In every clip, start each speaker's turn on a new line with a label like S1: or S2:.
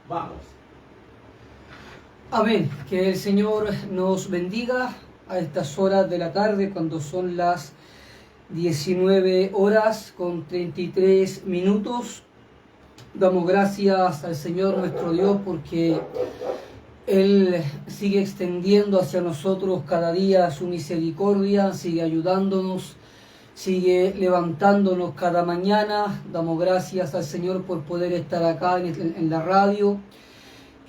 S1: Vamos.
S2: Amén. Que el Señor nos bendiga a estas horas de la tarde, cuando son las 19 horas con 33 minutos. Damos gracias al Señor nuestro Dios porque Él sigue extendiendo hacia nosotros cada día su misericordia, sigue ayudándonos, sigue levantándonos cada mañana. Damos gracias al Señor por poder estar acá en la radio,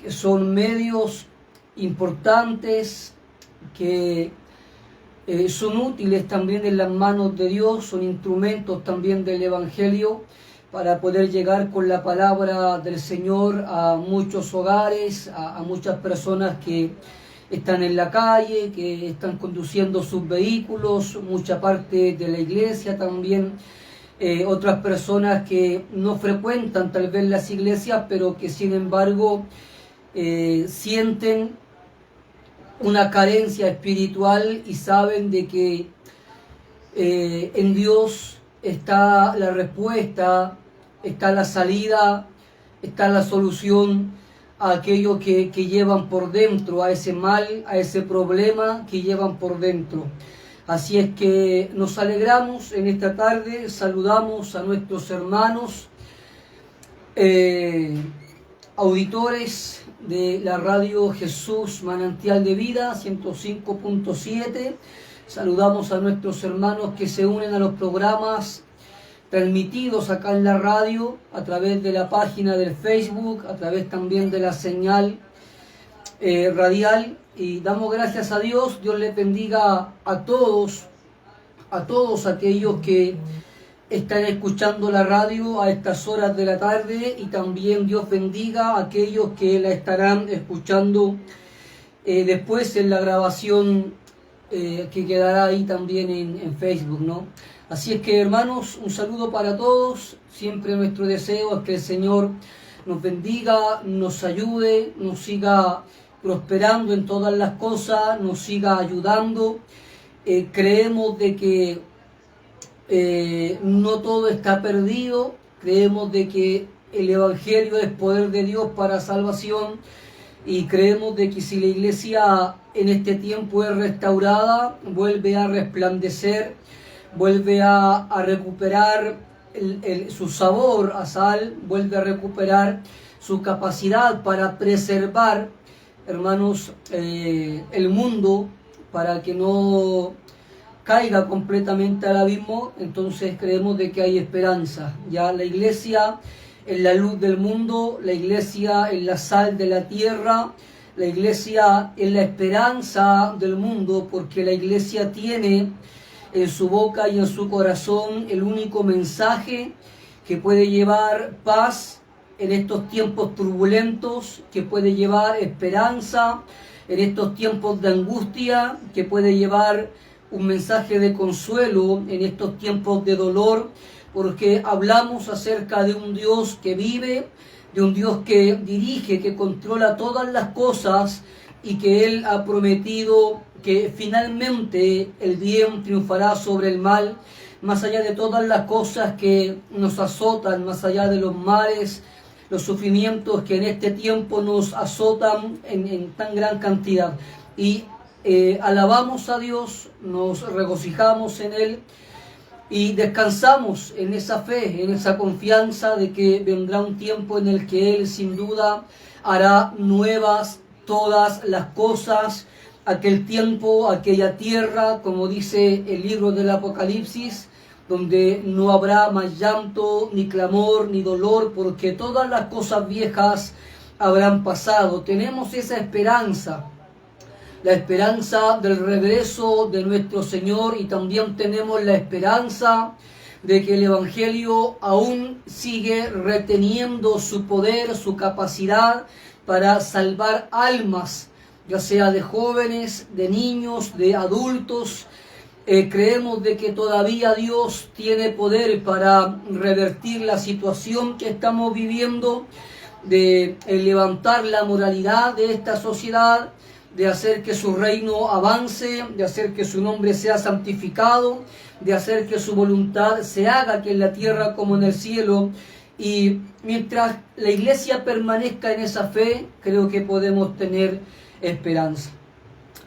S2: que son medios importantes que son útiles también en las manos de Dios, son instrumentos también del Evangelio para poder llegar con la palabra del Señor a muchos hogares, a muchas personas que están en la calle, que están conduciendo sus vehículos, mucha parte de la iglesia también, otras personas que no frecuentan tal vez las iglesias, pero que sin embargo sienten una carencia espiritual y saben de que en Dios está la respuesta, está la salida, está la solución a aquello que llevan por dentro, a ese mal, a ese problema que llevan por dentro. Así es que nos alegramos en esta tarde, saludamos a nuestros hermanos auditores de la radio Jesús Manantial de Vida 105.7. Saludamos a nuestros hermanos que se unen a los programas transmitidos acá en la radio, a través de la página del Facebook, a través también de la señal radial, y damos gracias a Dios. Dios les bendiga a todos aquellos que están escuchando la radio a estas horas de la tarde, y también Dios bendiga a aquellos que la estarán escuchando después en la grabación que quedará ahí también en Facebook, ¿no? Así es que, hermanos, un saludo para todos. Siempre nuestro deseo es que el Señor nos bendiga, nos ayude, nos siga prosperando en todas las cosas, nos siga ayudando. Creemos de que no todo está perdido, creemos de que el Evangelio es poder de Dios para salvación, y creemos de que si la iglesia en este tiempo es restaurada, vuelve a resplandecer, vuelve a recuperar su sabor a sal, vuelve a recuperar su capacidad para preservar, hermanos, el mundo, para que no caiga completamente al abismo. Entonces creemos de que hay esperanza. Ya la iglesia es la luz del mundo, la iglesia es la sal de la tierra, la iglesia es la esperanza del mundo, porque la iglesia tiene en su boca y en su corazón el único mensaje que puede llevar paz en estos tiempos turbulentos, que puede llevar esperanza en estos tiempos de angustia, que puede llevar un mensaje de consuelo en estos tiempos de dolor, porque hablamos acerca de un Dios que vive, de un Dios que dirige, que controla todas las cosas, y que Él ha prometido que finalmente el bien triunfará sobre el mal, más allá de todas las cosas que nos azotan, más allá de los males, los sufrimientos que en este tiempo nos azotan en tan gran cantidad. Y alabamos a Dios, nos regocijamos en Él y descansamos en esa fe, en esa confianza de que vendrá un tiempo en el que Él sin duda hará nuevas todas las cosas. Aquel tiempo, aquella tierra, como dice el libro del Apocalipsis, donde no habrá más llanto, ni clamor, ni dolor, porque todas las cosas viejas habrán pasado. Tenemos esa esperanza, la esperanza del regreso de nuestro Señor, y también tenemos la esperanza de que el Evangelio aún sigue reteniendo su poder, su capacidad para salvar almas, ya sea de jóvenes, de niños, de adultos. Creemos de que todavía Dios tiene poder para revertir la situación que estamos viviendo. de levantar la moralidad de esta sociedad, de hacer que su reino avance, de hacer que su nombre sea santificado, de hacer que su voluntad se haga aquí en la tierra como en el cielo. Y mientras la iglesia permanezca en esa fe, creo que podemos tener esperanza.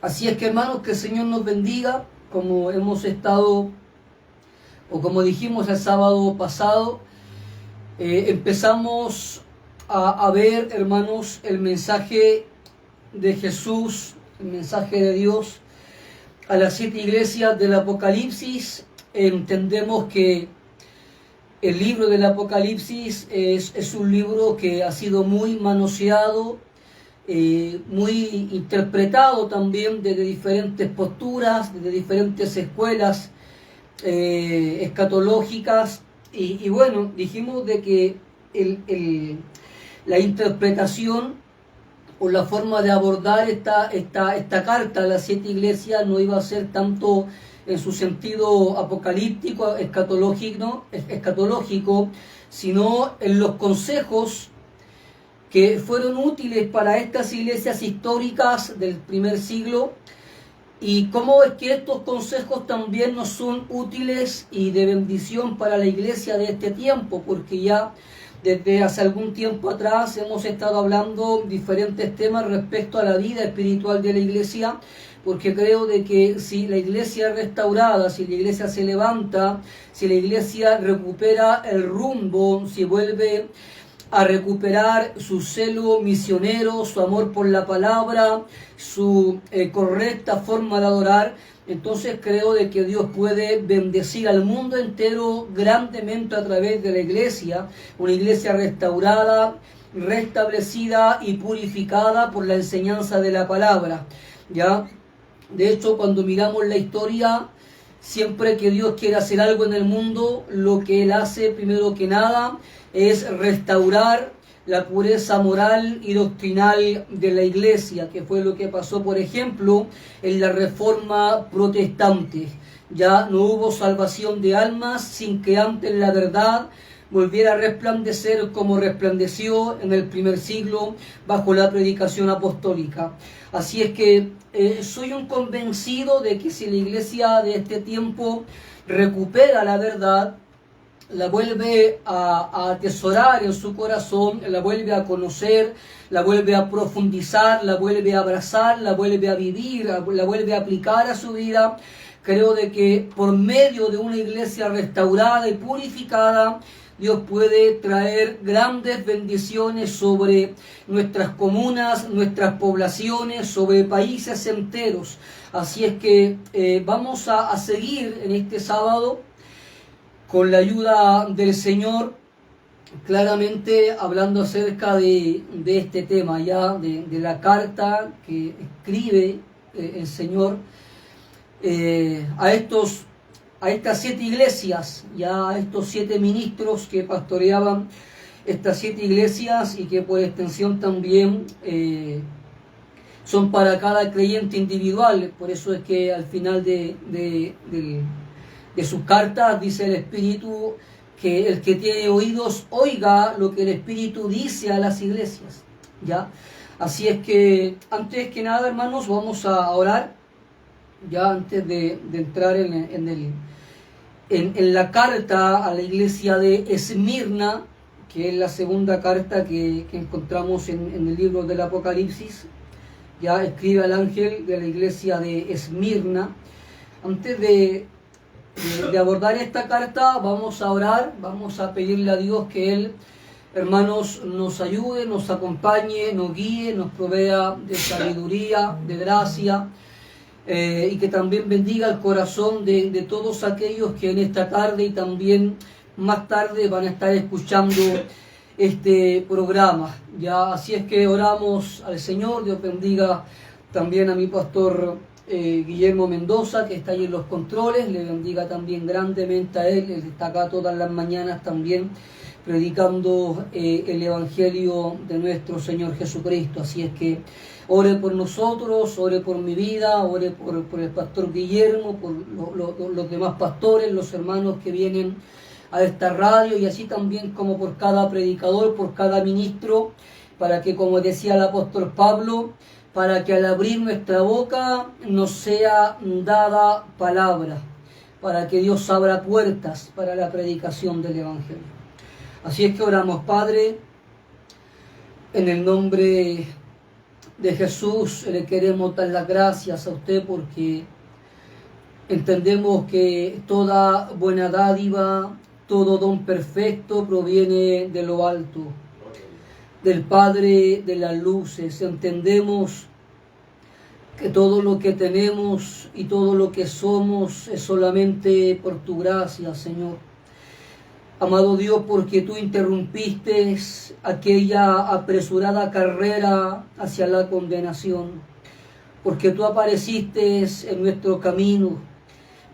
S2: Así es que, hermanos, que el Señor nos bendiga, como hemos estado, o como dijimos el sábado pasado, empezamos a ver, hermanos, el mensaje de Jesús, el mensaje de Dios a las 7 iglesias del Apocalipsis. Entendemos que el libro del Apocalipsis es un libro que ha sido muy manoseado, muy interpretado también desde diferentes posturas, desde diferentes escuelas escatológicas. Y bueno, dijimos de que la interpretación o la forma de abordar esta carta a las 7 iglesias no iba a ser tanto en su sentido apocalíptico, escatológico, sino en los consejos que fueron útiles para estas iglesias históricas del primer siglo, y cómo es que estos consejos también nos son útiles y de bendición para la iglesia de este tiempo, porque ya desde hace algún tiempo atrás hemos estado hablando diferentes temas respecto a la vida espiritual de la iglesia, porque creo de que si la iglesia es restaurada, si la iglesia se levanta, si la iglesia recupera el rumbo, si vuelve a recuperar su celo misionero, su amor por la palabra, su correcta forma de adorar, entonces creo de que Dios puede bendecir al mundo entero grandemente a través de la iglesia, una iglesia restaurada, restablecida y purificada por la enseñanza de la palabra. ¿Ya? De hecho, cuando miramos la historia, siempre que Dios quiere hacer algo en el mundo, lo que Él hace primero que nada es restaurar la pureza moral y doctrinal de la iglesia, que fue lo que pasó, por ejemplo, en la Reforma Protestante. Ya no hubo salvación de almas sin que antes la verdad volviera a resplandecer como resplandeció en el primer siglo bajo la predicación apostólica. Así es que soy un convencido de que si la iglesia de este tiempo recupera la verdad, la vuelve a atesorar en su corazón, la vuelve a conocer, la vuelve a profundizar, la vuelve a abrazar, la vuelve a vivir, la vuelve a aplicar a su vida, creo de que por medio de una iglesia restaurada y purificada, Dios puede traer grandes bendiciones sobre nuestras comunas, nuestras poblaciones, sobre países enteros. Así es que vamos a seguir en este sábado con la ayuda del Señor, claramente hablando acerca de este tema, ya de la carta que escribe el Señor a estas 7 iglesias, ya a estos 7 ministros que pastoreaban estas 7 iglesias y que por extensión también son para cada creyente individual. Por eso es que al final de sus cartas dice el Espíritu que el que tiene oídos oiga lo que el Espíritu dice a las iglesias, ¿ya? Así es que antes que nada, hermanos, vamos a orar ya antes de entrar en la carta a la iglesia de Esmirna, que es la segunda carta que encontramos en el libro del Apocalipsis. Ya escribe el ángel de la iglesia de Esmirna. Antes de abordar esta carta, vamos a orar, vamos a pedirle a Dios que Él, hermanos, nos ayude, nos acompañe, nos guíe, nos provea de sabiduría, de gracia, y que también bendiga el corazón de todos aquellos que en esta tarde y también más tarde van a estar escuchando este programa. Ya, así es que oramos al Señor. Dios bendiga también a mi pastor Guillermo Mendoza, que está ahí en los controles, le bendiga también grandemente a él está acá todas las mañanas también predicando el Evangelio de nuestro Señor Jesucristo. Así es que ore por nosotros, ore por mi vida, ore por el pastor Guillermo, por los demás pastores, los hermanos que vienen a esta radio, y así también como por cada predicador, por cada ministro para que, como decía el apóstol Pablo, para que al abrir nuestra boca nos sea dada palabra, para que Dios abra puertas para la predicación del Evangelio. Así es que oramos, Padre, en el nombre de Jesús le queremos dar las gracias a usted porque entendemos que toda buena dádiva, todo don perfecto proviene de lo alto, del Padre de las luces. Entendemos que todo lo que tenemos y todo lo que somos es solamente por tu gracia, Señor. Amado Dios, porque tú interrumpiste aquella apresurada carrera hacia la condenación, porque tú apareciste en nuestro camino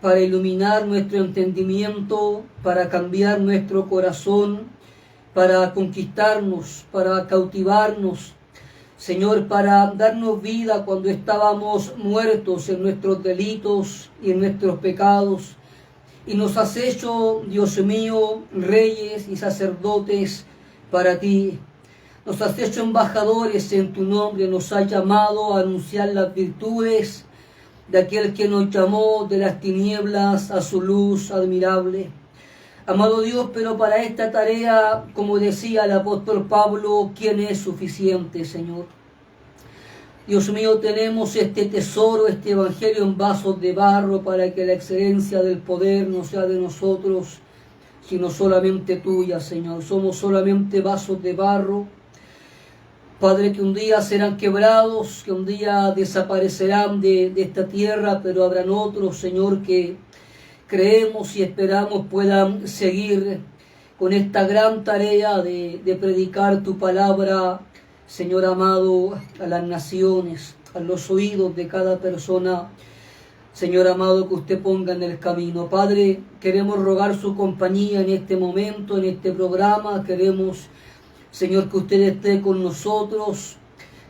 S2: para iluminar nuestro entendimiento, para cambiar nuestro corazón, para conquistarnos, para cautivarnos, Señor, para darnos vida cuando estábamos muertos en nuestros delitos y en nuestros pecados. Y nos has hecho, Dios mío, reyes y sacerdotes para ti. Nos has hecho embajadores en tu nombre, nos has llamado a anunciar las virtudes de aquel que nos llamó de las tinieblas a su luz admirable. Amado Dios, pero para esta tarea, como decía el apóstol Pablo, ¿quién es suficiente, Señor? Dios mío, tenemos este tesoro, este evangelio en vasos de barro para que la excelencia del poder no sea de nosotros, sino solamente tuya, Señor. Somos solamente vasos de barro, Padre, que un día serán quebrados, que un día desaparecerán de esta tierra, pero habrán otros, Señor, que creemos y esperamos puedan seguir con esta gran tarea de predicar tu palabra, Señor amado, a las naciones, a los oídos de cada persona, Señor amado, que usted ponga en el camino. Padre, queremos rogar su compañía en este momento, en este programa. Queremos, Señor, que usted esté con nosotros,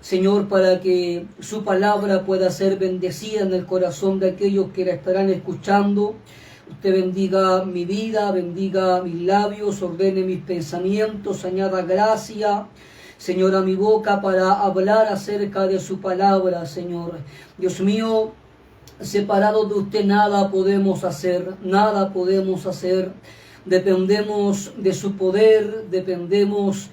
S2: Señor, para que su palabra pueda ser bendecida en el corazón de aquellos que la estarán escuchando. Usted bendiga mi vida, bendiga mis labios, ordene mis pensamientos, añada gracia, Señor, a mi boca para hablar acerca de su palabra, Señor. Dios mío, separados de usted nada podemos hacer, nada podemos hacer. Dependemos de su poder, dependemos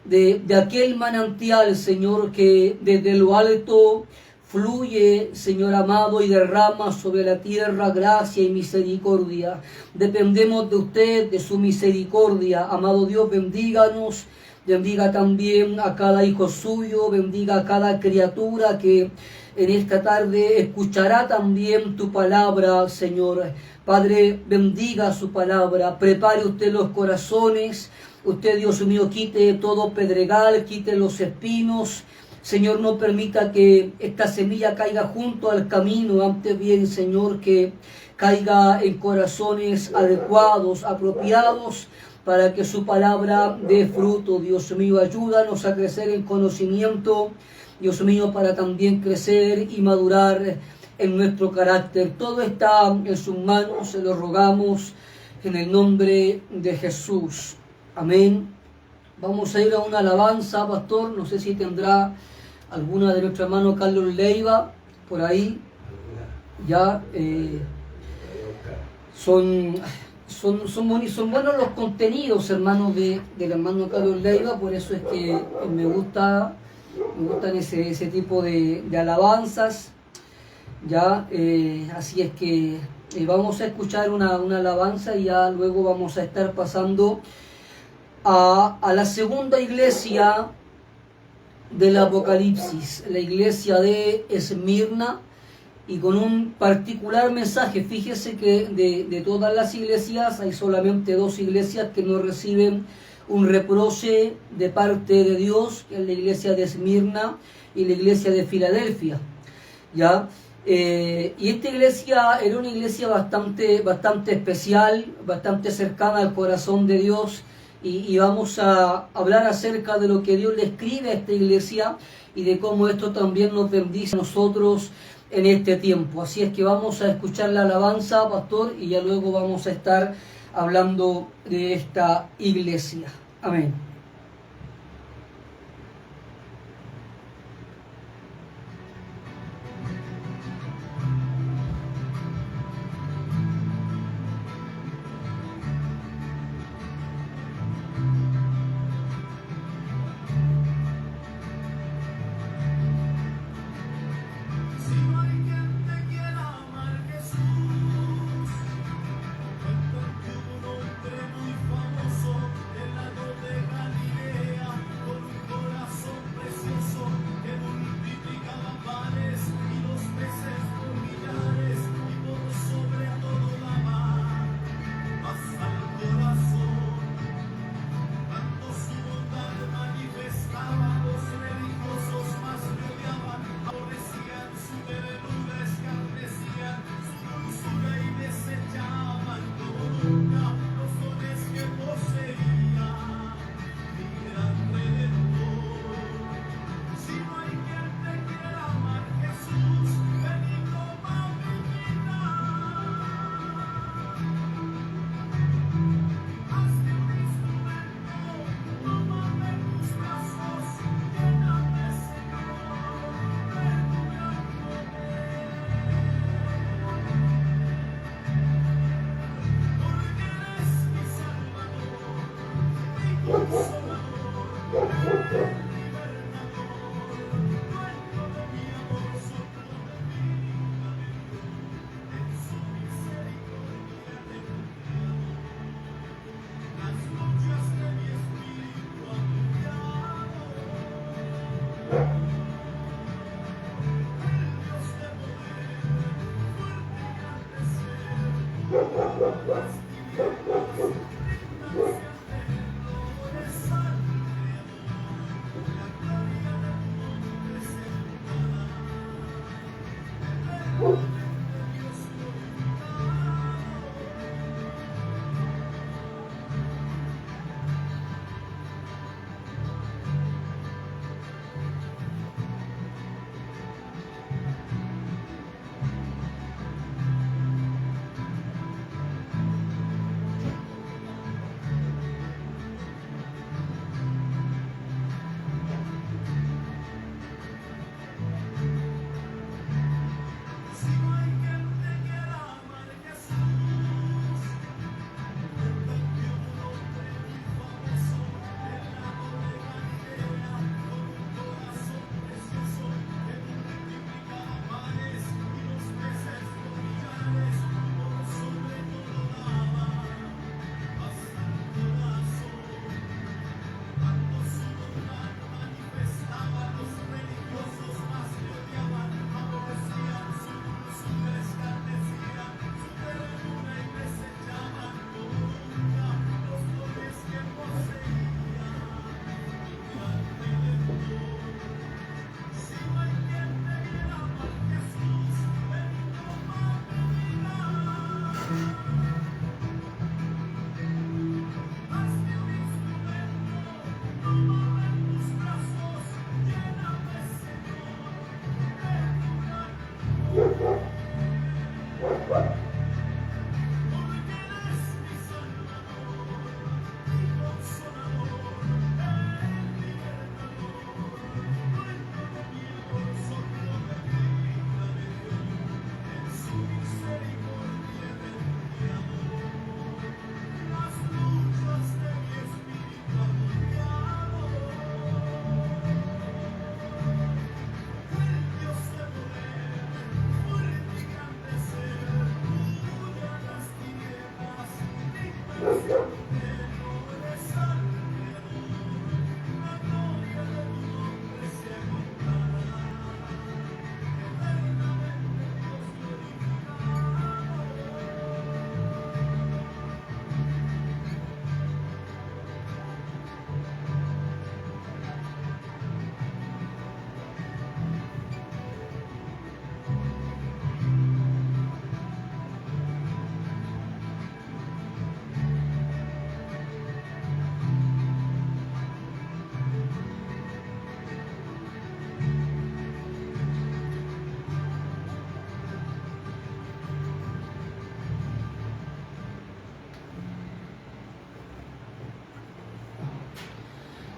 S2: de aquel manantial, Señor, que desde lo alto fluye, Señor amado, y derrama sobre la tierra gracia y misericordia. Dependemos de usted, de su misericordia. Amado Dios, bendíganos. Bendiga también a cada hijo suyo, bendiga a cada criatura que en esta tarde escuchará también tu palabra, Señor. Padre, bendiga su palabra, prepare usted los corazones, usted, Dios mío, quite todo pedregal, quite los espinos. Señor, no permita que esta semilla caiga junto al camino, antes bien, Señor, que caiga en corazones adecuados, apropiados, para que su palabra dé fruto. Dios mío, ayúdanos a crecer en conocimiento, Dios mío, para también crecer y madurar en nuestro carácter. Todo está en sus manos, se lo rogamos en el nombre de Jesús. Amén. Vamos a ir a una alabanza, pastor. No sé si tendrá alguna de nuestro hermano Carlos Leiva por ahí. Ya son buenos los contenidos, hermanos, del hermano Carlos Leiva, por eso es que me gustan ese tipo de alabanzas, ya, así es que vamos a escuchar una alabanza y ya luego vamos a estar pasando a la segunda iglesia del Apocalipsis, la iglesia de Esmirna, y con un particular mensaje. Fíjese que de todas las iglesias hay solamente dos iglesias que no reciben un reproche de parte de Dios, que es la iglesia de Esmirna y la iglesia de Filadelfia, ¿ya? Y esta iglesia era una iglesia bastante especial, bastante cercana al corazón de Dios, y vamos a hablar acerca de lo que Dios le escribe a esta iglesia y de cómo esto también nos bendice a nosotros en este tiempo. Así es que vamos a escuchar la alabanza, pastor, y ya luego vamos a estar hablando de esta iglesia. Amén.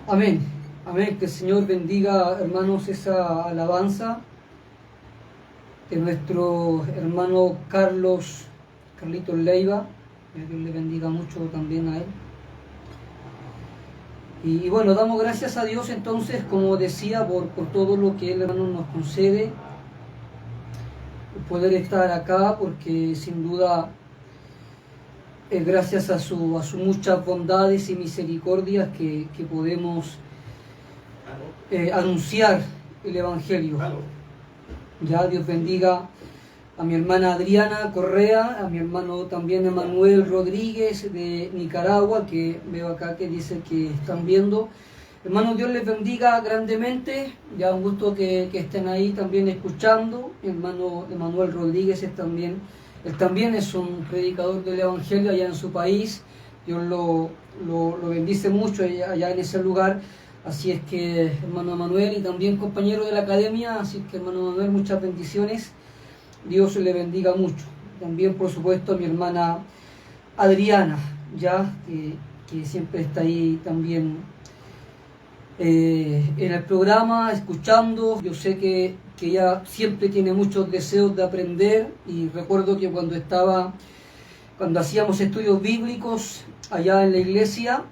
S2: Amén, amén. Que el Señor bendiga, hermanos, esa alabanza de nuestro hermano Carlitos Leiva. Que Dios le bendiga mucho también a él. Y bueno, damos gracias a Dios entonces, como decía, por todo lo que el hermano nos concede, poder estar acá, porque sin duda gracias a sus muchas bondades y misericordias que podemos anunciar el Evangelio. Ya Dios bendiga a mi hermana Adriana Correa, a mi hermano también Emanuel Rodríguez de Nicaragua, que veo acá que dice que están viendo. Hermanos, Dios les bendiga grandemente, ya un gusto que estén ahí también escuchando. Mi hermano Emanuel Rodríguez él también es un predicador del Evangelio allá en su país. Dios lo bendice mucho allá en ese lugar. Así es que, hermano Emanuel, y también compañero de la academia, así que, hermano Emanuel, muchas bendiciones. Dios le bendiga mucho. También, por supuesto, a mi hermana Adriana, ya que siempre está ahí también en el programa, escuchando. Yo sé que ella siempre tiene muchos deseos de aprender, y recuerdo que cuando hacíamos estudios bíblicos allá en la iglesia,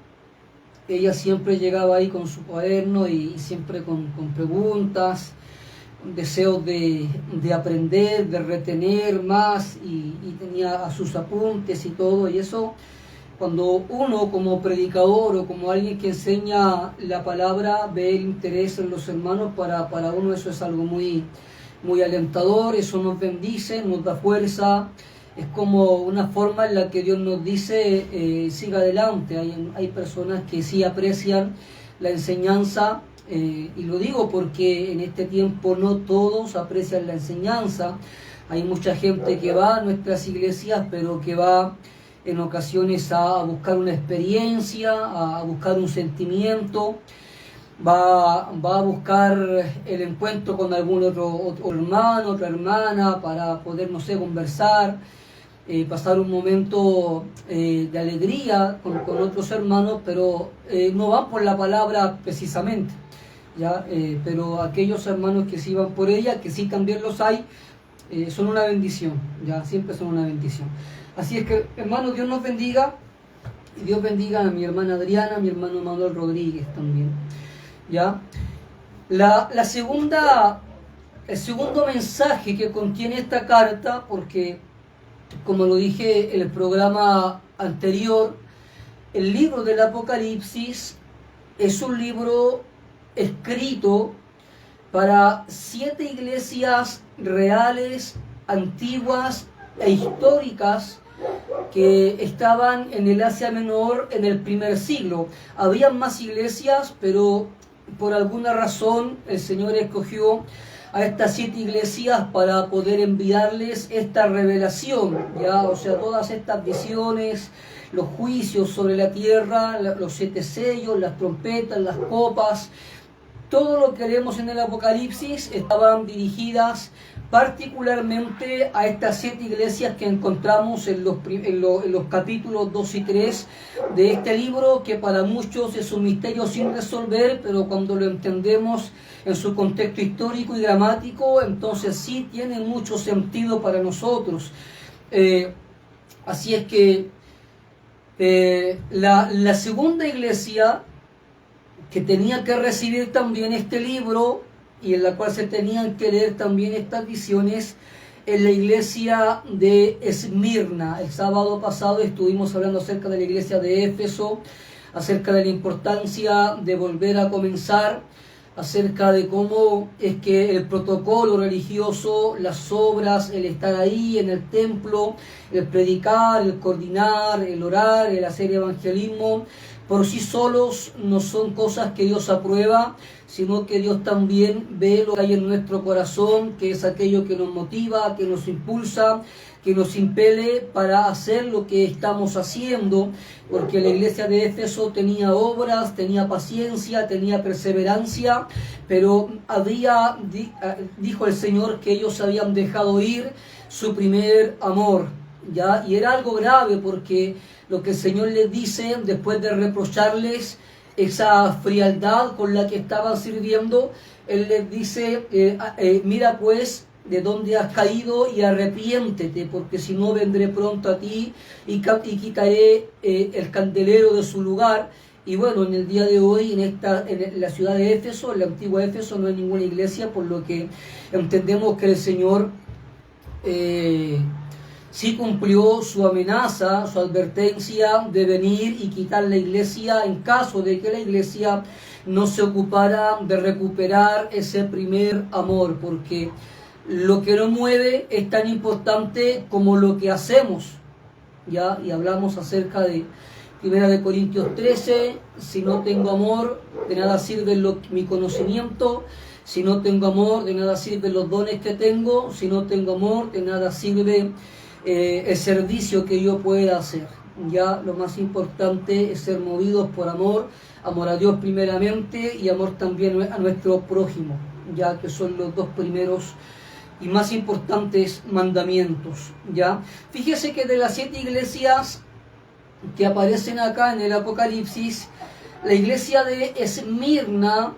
S2: ella siempre llegaba ahí con su cuaderno y siempre con preguntas, con deseos de aprender, de retener más, y tenía sus apuntes y todo, y eso, cuando uno como predicador o como alguien que enseña la palabra ve el interés en los hermanos, para uno eso es algo muy, muy alentador. Eso nos bendice, nos da fuerza, es como una forma en la que Dios nos dice, siga adelante. Hay personas que sí aprecian la enseñanza, y lo digo porque en este tiempo no todos aprecian la enseñanza. Hay mucha gente que va a nuestras iglesias, pero que va en ocasiones a buscar una experiencia, a buscar un sentimiento, va a buscar el encuentro con algún otro hermano, otra hermana, para poder, no sé, conversar, pasar un momento de alegría con otros hermanos, pero no van por la palabra precisamente, ¿ya? Pero aquellos hermanos que sí van por ella, que sí también los hay, son una bendición, ya, siempre son una bendición. Así es que, hermanos, Dios nos bendiga, y Dios bendiga a mi hermana Adriana, a mi hermano Manuel Rodríguez también, ¿ya? El segundo mensaje que contiene esta carta, porque como lo dije en el programa anterior, el libro del Apocalipsis es un libro escrito para 7 iglesias reales, antiguas e históricas que estaban en el Asia Menor en el primer siglo. Habían más iglesias, pero por alguna razón el Señor escogió a estas 7 iglesias para poder enviarles esta revelación, ¿ya? O sea, todas estas visiones, los juicios sobre la tierra, los 7 sellos, las trompetas, las copas, todo lo que leemos en el Apocalipsis estaban dirigidas particularmente a estas 7 iglesias que encontramos en los capítulos 2 y 3 de este libro, que para muchos es un misterio sin resolver, pero cuando lo entendemos en su contexto histórico y dramático, entonces sí tiene mucho sentido para nosotros. Así es que la segunda iglesia que tenía que recibir también este libro y en la cual se tenían que leer también estas visiones, en la iglesia de Esmirna. El sábado pasado estuvimos hablando acerca de la iglesia de Éfeso, acerca de la importancia de volver a comenzar, acerca de cómo es que el protocolo religioso, las obras, el estar ahí en el templo, el predicar, el coordinar, el orar, el hacer evangelismo, por sí solos no son cosas que Dios aprueba, sino que Dios también ve lo que hay en nuestro corazón, que es aquello que nos motiva, que nos impulsa, que nos impele para hacer lo que estamos haciendo, porque la iglesia de Éfeso tenía obras, tenía paciencia, tenía perseverancia, pero dijo el Señor que ellos habían dejado ir su primer amor, ¿ya? Y era algo grave, porque lo que el Señor les dice, después de reprocharles esa frialdad con la que estaban sirviendo, Él les dice, mira pues de dónde has caído y arrepiéntete, porque si no vendré pronto a ti y quitaré el candelero de su lugar. Y bueno, en el día de hoy, en la ciudad de Éfeso, en la antigua Éfeso, no hay ninguna iglesia, por lo que entendemos que el Señor sí cumplió su amenaza, su advertencia de venir y quitar la iglesia en caso de que la iglesia no se ocupara de recuperar ese primer amor, porque lo que nos mueve es tan importante como lo que hacemos, ¿ya? Y hablamos acerca de 1 Corintios 13, si no tengo amor, de nada sirve mi conocimiento, si no tengo amor, de nada sirven los dones que tengo, si no tengo amor, de nada sirve el servicio que yo pueda hacer. Ya lo más importante es ser movidos por amor a Dios primeramente y amor también a nuestro prójimo, ya que son los 2 primeros y más importantes mandamientos. Ya, fíjese que de las 7 iglesias que aparecen acá en el Apocalipsis, la iglesia de Esmirna,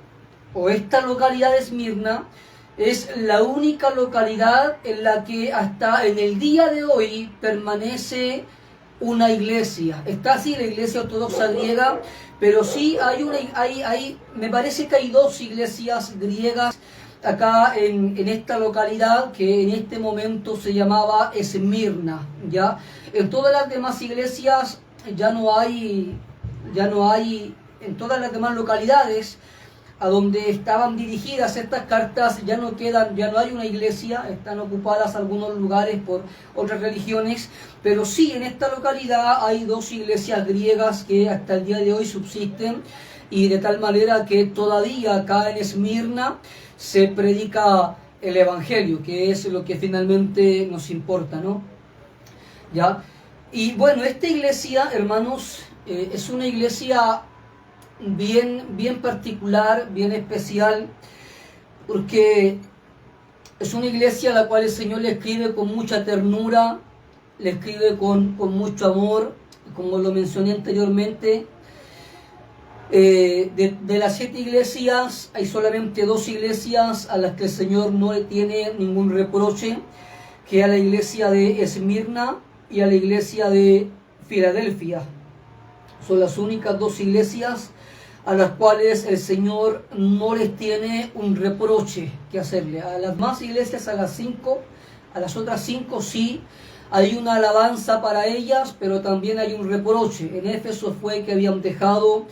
S2: o esta localidad de Esmirna, es la única localidad en la que hasta en el día de hoy permanece una iglesia. Está así la iglesia ortodoxa griega, pero sí me parece que hay 2 iglesias griegas acá en esta localidad, que en este momento se llamaba Esmirna, ¿ya? En todas las demás iglesias ya no hay, en todas las demás localidades a donde estaban dirigidas estas cartas ya no hay una iglesia, están ocupadas algunos lugares por otras religiones, pero sí en esta localidad hay 2 iglesias griegas que hasta el día de hoy subsisten, y de tal manera que todavía acá en Esmirna se predica el Evangelio, que es lo que finalmente nos importa, ¿no? ¿Ya? Y bueno, esta iglesia, hermanos, es una iglesia bien particular, bien especial, porque es una iglesia a la cual el Señor le escribe con mucha ternura, le escribe con mucho amor, como lo mencioné anteriormente. De las 7 iglesias hay solamente 2 iglesias a las que el Señor no le tiene ningún reproche, que a la iglesia de Esmirna y a la iglesia de Filadelfia. Son las únicas 2 iglesias a las cuales el Señor no les tiene un reproche que hacerle. A las más iglesias, a las otras 5 sí hay una alabanza para ellas, pero también hay un reproche. En Éfeso fue que habían dejado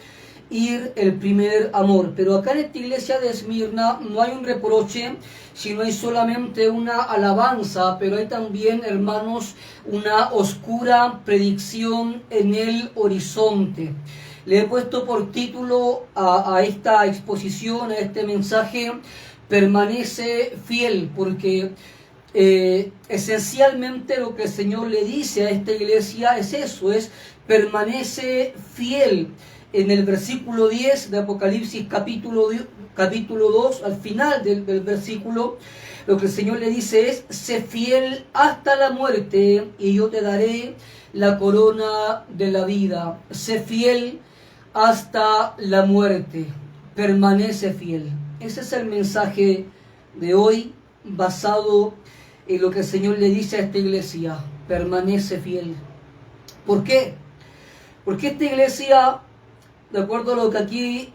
S2: ir el primer amor, pero acá en esta iglesia de Esmirna no hay un reproche, sino hay solamente una alabanza, pero hay también, hermanos, una oscura predicción en el horizonte. Le he puesto por título a esta exposición, a este mensaje, permanece fiel, porque esencialmente lo que el Señor le dice a esta iglesia es eso, es permanece fiel. En el versículo 10 de Apocalipsis capítulo 2, al final del versículo, lo que el Señor le dice es: sé fiel hasta la muerte y yo te daré la corona de la vida. Sé fiel hasta la muerte, permanece fiel. Ese es el mensaje de hoy, basado en lo que el Señor le dice a esta iglesia: permanece fiel. ¿Por qué? Porque esta iglesia, de acuerdo a lo que aquí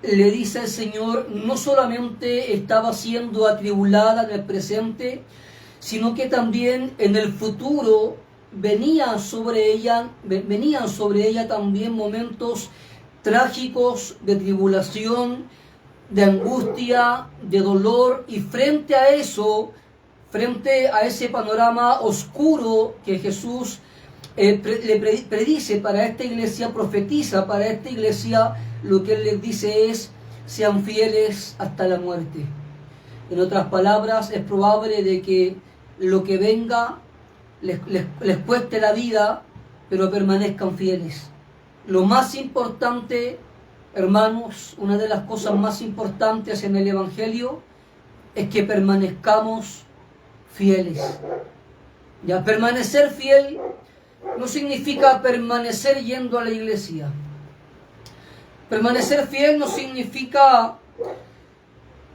S2: le dice el Señor, no solamente estaba siendo atribulada en el presente, sino que también en el futuro venían sobre ella también momentos trágicos de tribulación, de angustia, de dolor, y frente a eso, frente a ese panorama oscuro que Jesús le predice para esta iglesia, profetiza para esta iglesia, lo que Él les dice es: sean fieles hasta la muerte. En otras palabras, es probable de que lo que venga les cueste la vida, pero permanezcan fieles. Lo más importante, hermanos, una de las cosas más importantes en el Evangelio es que permanezcamos fieles. Ya, permanecer fiel no significa permanecer yendo a la iglesia. Permanecer fiel no significa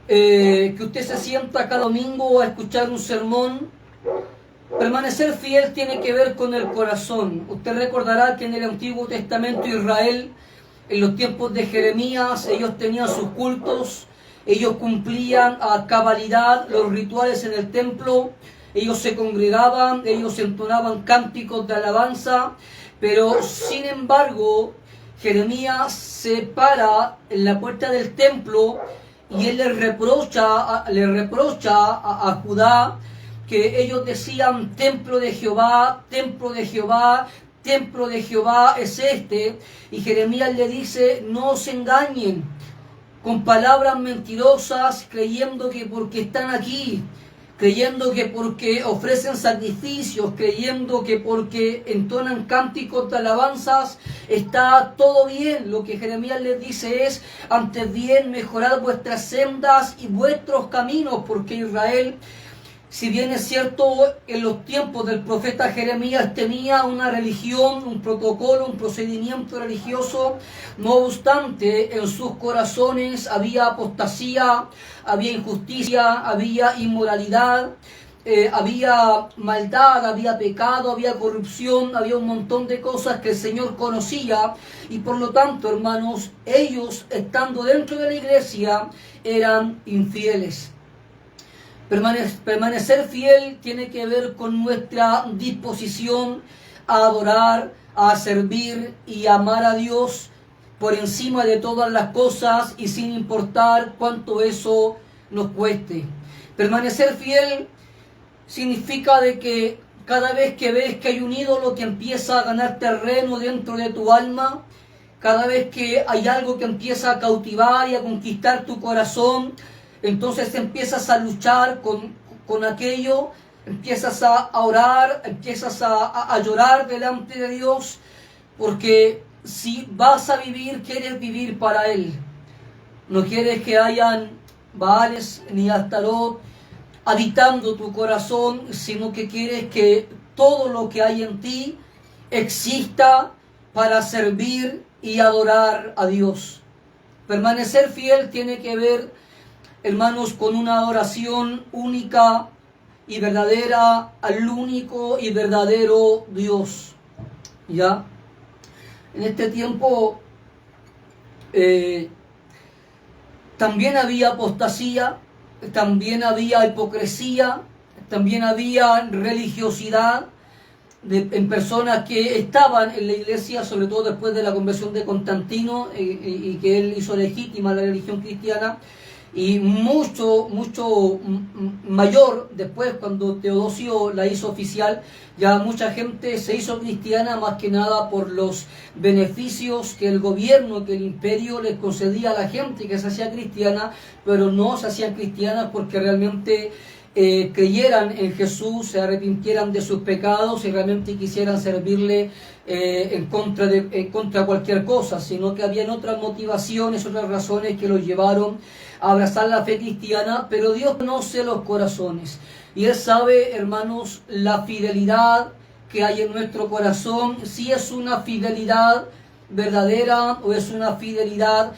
S2: que usted se sienta cada domingo a escuchar un sermón. Permanecer fiel tiene que ver con el corazón. Usted recordará que en el Antiguo Testamento Israel, en los tiempos de Jeremías, ellos tenían sus cultos, ellos cumplían a cabalidad los rituales en el templo, ellos se congregaban, ellos entonaban cánticos de alabanza, pero sin embargo Jeremías se para en la puerta del templo y él le reprocha a Judá que ellos decían: templo de Jehová, templo de Jehová, templo de Jehová es este. Y Jeremías le dice: no os engañen con palabras mentirosas, creyendo que porque están aquí, creyendo que porque ofrecen sacrificios, creyendo que porque entonan cánticos de alabanzas, está todo bien. Lo que Jeremías les dice es: antes bien mejorad vuestras sendas y vuestros caminos, porque Israel, si bien es cierto, en los tiempos del profeta Jeremías tenía una religión, un protocolo, un procedimiento religioso, no obstante, en sus corazones había apostasía, había injusticia, había inmoralidad, había maldad, había pecado, había corrupción, había un montón de cosas que el Señor conocía, y por lo tanto, hermanos, ellos, estando dentro de la iglesia, eran infieles. Permanecer fiel tiene que ver con nuestra disposición a adorar, a servir y amar a Dios por encima de todas las cosas y sin importar cuánto eso nos cueste. Permanecer fiel significa de que cada vez que ves que hay un ídolo que empieza a ganar terreno dentro de tu alma, cada vez que hay algo que empieza a cautivar y a conquistar tu corazón, entonces empiezas a luchar con aquello, empiezas a orar, empiezas a llorar delante de Dios, porque si vas a vivir, quieres vivir para Él. No quieres que hayan Baales ni Astarot habitando tu corazón, sino que quieres que todo lo que hay en ti exista para servir y adorar a Dios. Permanecer fiel tiene que ver, hermanos, con una adoración única y verdadera al único y verdadero Dios. ¿Ya? En este tiempo también había apostasía, también había hipocresía, también había religiosidad en personas que estaban en la iglesia, sobre todo después de la conversión de Constantino, y que él hizo legítima la religión cristiana, y mucho mayor después, cuando Teodosio la hizo oficial, ya mucha gente se hizo cristiana más que nada por los beneficios que el gobierno, que el imperio les concedía a la gente que se hacía cristiana, pero no se hacían cristianas porque realmente creyeran en Jesús, se arrepintieran de sus pecados y realmente quisieran servirle en contra de cualquier cosa, sino que habían otras motivaciones, otras razones que los llevaron a abrazar la fe cristiana. Pero Dios conoce los corazones y Él sabe, hermanos, la fidelidad que hay en nuestro corazón, si es una fidelidad verdadera o es una fidelidad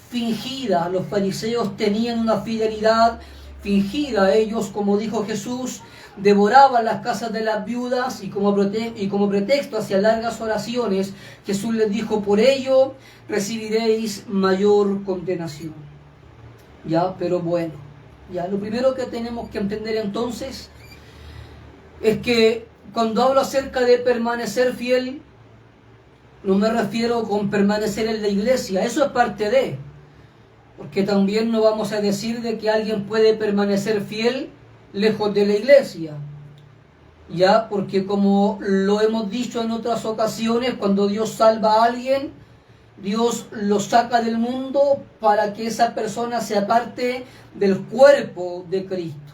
S2: fingida. Los fariseos tenían una fidelidad fingida. Ellos, como dijo Jesús, devoraban las casas de las viudas y como pretexto hacia largas oraciones, Jesús les dijo: por ello recibiréis mayor condenación. Ya, pero bueno, ya lo primero que tenemos que entender entonces es que cuando hablo acerca de permanecer fiel, no me refiero con permanecer en la iglesia, eso es parte de, porque también no vamos a decir de que alguien puede permanecer fiel lejos de la iglesia, ya, porque como lo hemos dicho en otras ocasiones, cuando Dios salva a alguien, Dios lo saca del mundo para que esa persona sea parte del cuerpo de Cristo,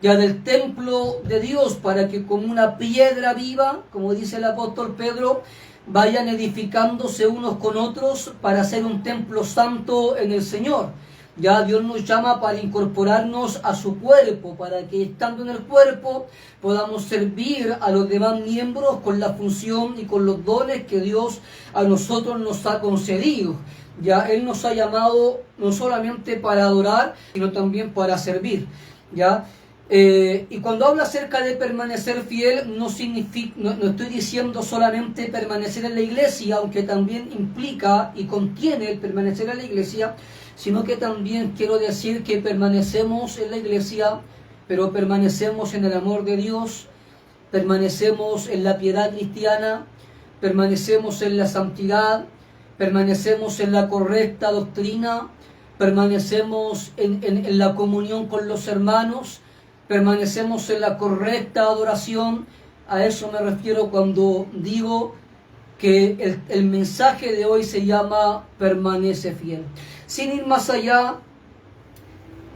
S2: ya del templo de Dios, para que como una piedra viva, como dice el apóstol Pedro, vayan edificándose unos con otros para hacer un templo santo en el Señor. Ya Dios nos llama para incorporarnos a su cuerpo, para que estando en el cuerpo podamos servir a los demás miembros con la función y con los dones que Dios a nosotros nos ha concedido. Ya Él nos ha llamado no solamente para adorar, sino también para servir. Ya. Y cuando hablo acerca de permanecer fiel, no estoy diciendo solamente permanecer en la iglesia, aunque también implica y contiene el permanecer en la iglesia, sino que también quiero decir que permanecemos en la iglesia, pero permanecemos en el amor de Dios, permanecemos en la piedad cristiana, permanecemos en la santidad, permanecemos en la correcta doctrina, permanecemos en la comunión con los hermanos, permanecemos en la correcta adoración. A eso me refiero cuando digo que el mensaje de hoy se llama permanece fiel. Sin ir más allá,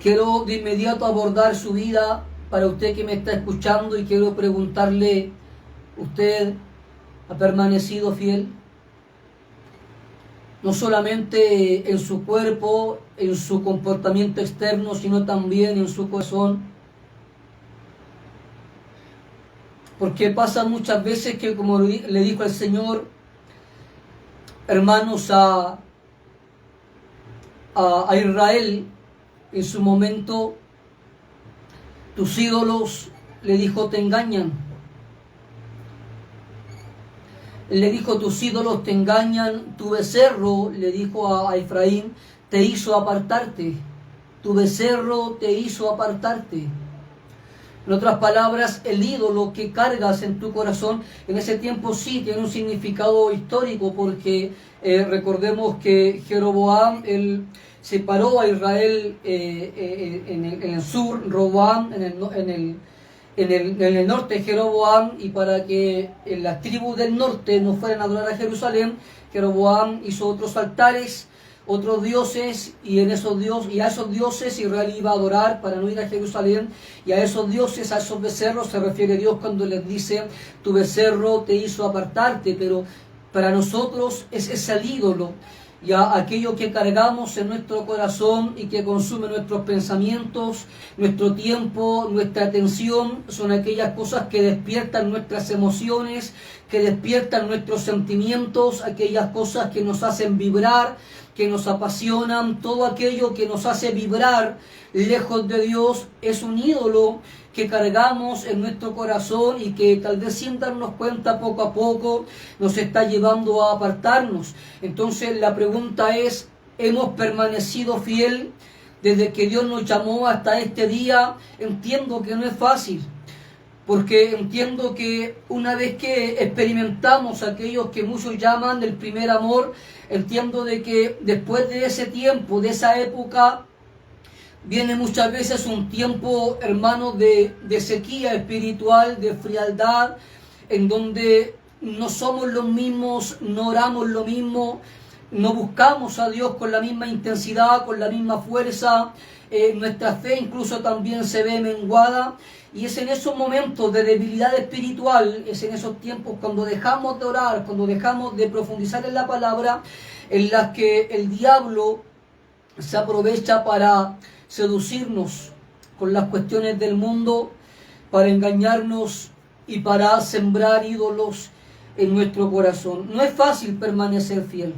S2: quiero de inmediato abordar su vida para usted que me está escuchando y quiero preguntarle: ¿usted ha permanecido fiel? No solamente en su cuerpo, en su comportamiento externo, sino también en su corazón. Porque pasa muchas veces que, como le dijo el Señor, hermanos, a Israel en su momento, tus ídolos, le dijo, te engañan. Le dijo, tus ídolos te engañan, tu becerro, le dijo a Efraín, te hizo apartarte. Tu becerro te hizo apartarte. En otras palabras, el ídolo que cargas en tu corazón, en ese tiempo sí tiene un significado histórico, porque recordemos que Jeroboam, él separó a Israel en el sur, Roboam en el norte, Jeroboam, y para que las tribus del norte no fueran a adorar a Jerusalén, Jeroboam hizo otros altares, otros dioses, y a esos dioses Israel iba a adorar para no ir a Jerusalén, y a esos dioses, a esos becerros se refiere Dios cuando les dice: tu becerro te hizo apartarte. Pero para nosotros es el ídolo, ya aquello que cargamos en nuestro corazón y que consume nuestros pensamientos, nuestro tiempo, nuestra atención, son aquellas cosas que despiertan nuestras emociones, que despiertan nuestros sentimientos, aquellas cosas que nos hacen vibrar, que nos apasionan. Todo aquello que nos hace vibrar lejos de Dios es un ídolo que cargamos en nuestro corazón y que tal vez sin darnos cuenta poco a poco nos está llevando a apartarnos. Entonces la pregunta es: ¿hemos permanecido fiel desde que Dios nos llamó hasta este día? Entiendo que no es fácil, porque entiendo que una vez que experimentamos aquello que muchos llaman el primer amor, entiendo de que después de ese tiempo, de esa época, viene muchas veces un tiempo, hermano, de sequía espiritual, de frialdad, en donde no somos los mismos, no oramos lo mismo, no buscamos a Dios con la misma intensidad, con la misma fuerza. Nuestra fe incluso también se ve menguada, y es en esos momentos de debilidad espiritual, es en esos tiempos cuando dejamos de orar, cuando dejamos de profundizar en la palabra, en las que el diablo se aprovecha para seducirnos con las cuestiones del mundo, para engañarnos y para sembrar ídolos en nuestro corazón. No es fácil permanecer fiel.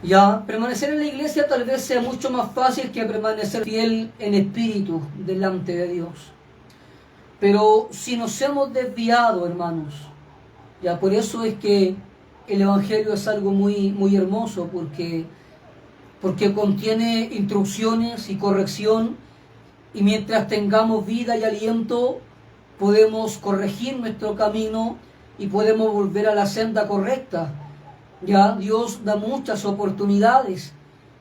S2: Ya, permanecer en la iglesia tal vez sea mucho más fácil que permanecer fiel en espíritu delante de Dios. Pero si nos hemos desviado, hermanos, ya por eso es que el Evangelio es algo muy, muy hermoso, porque contiene instrucciones y corrección, y mientras tengamos vida y aliento podemos corregir nuestro camino y podemos volver a la senda correcta. Ya Dios da muchas oportunidades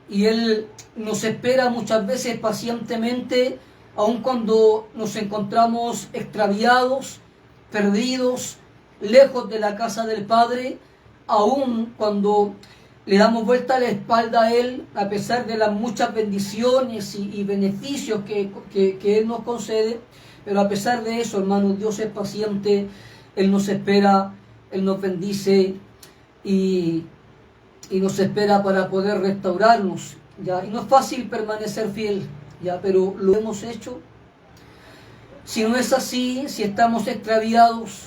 S2: y Él nos espera muchas veces pacientemente, aun cuando nos encontramos extraviados, perdidos, lejos de la casa del Padre, aun cuando le damos vuelta a la espalda a Él, a pesar de las muchas bendiciones y beneficios que Él nos concede. Pero a pesar de eso, hermanos, Dios es paciente, Él nos espera, Él nos bendice y nos espera para poder restaurarnos, ¿ya? Y no es fácil permanecer fiel, ¿ya? Pero lo hemos hecho. Si no es así, si estamos extraviados,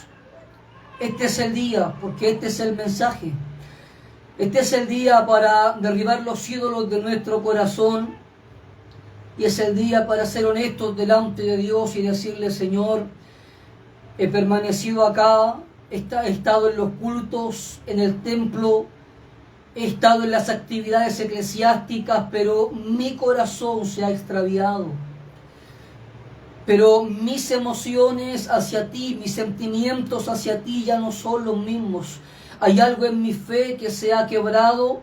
S2: este es el día, porque este es el mensaje. Este es el día para derribar los ídolos de nuestro corazón, y es el día para ser honestos delante de Dios y decirle: Señor, he permanecido acá, he estado en los cultos, en el templo, he estado en las actividades eclesiásticas, pero mi corazón se ha extraviado. Pero mis emociones hacia ti, mis sentimientos hacia ti ya no son los mismos. Hay algo en mi fe que se ha quebrado,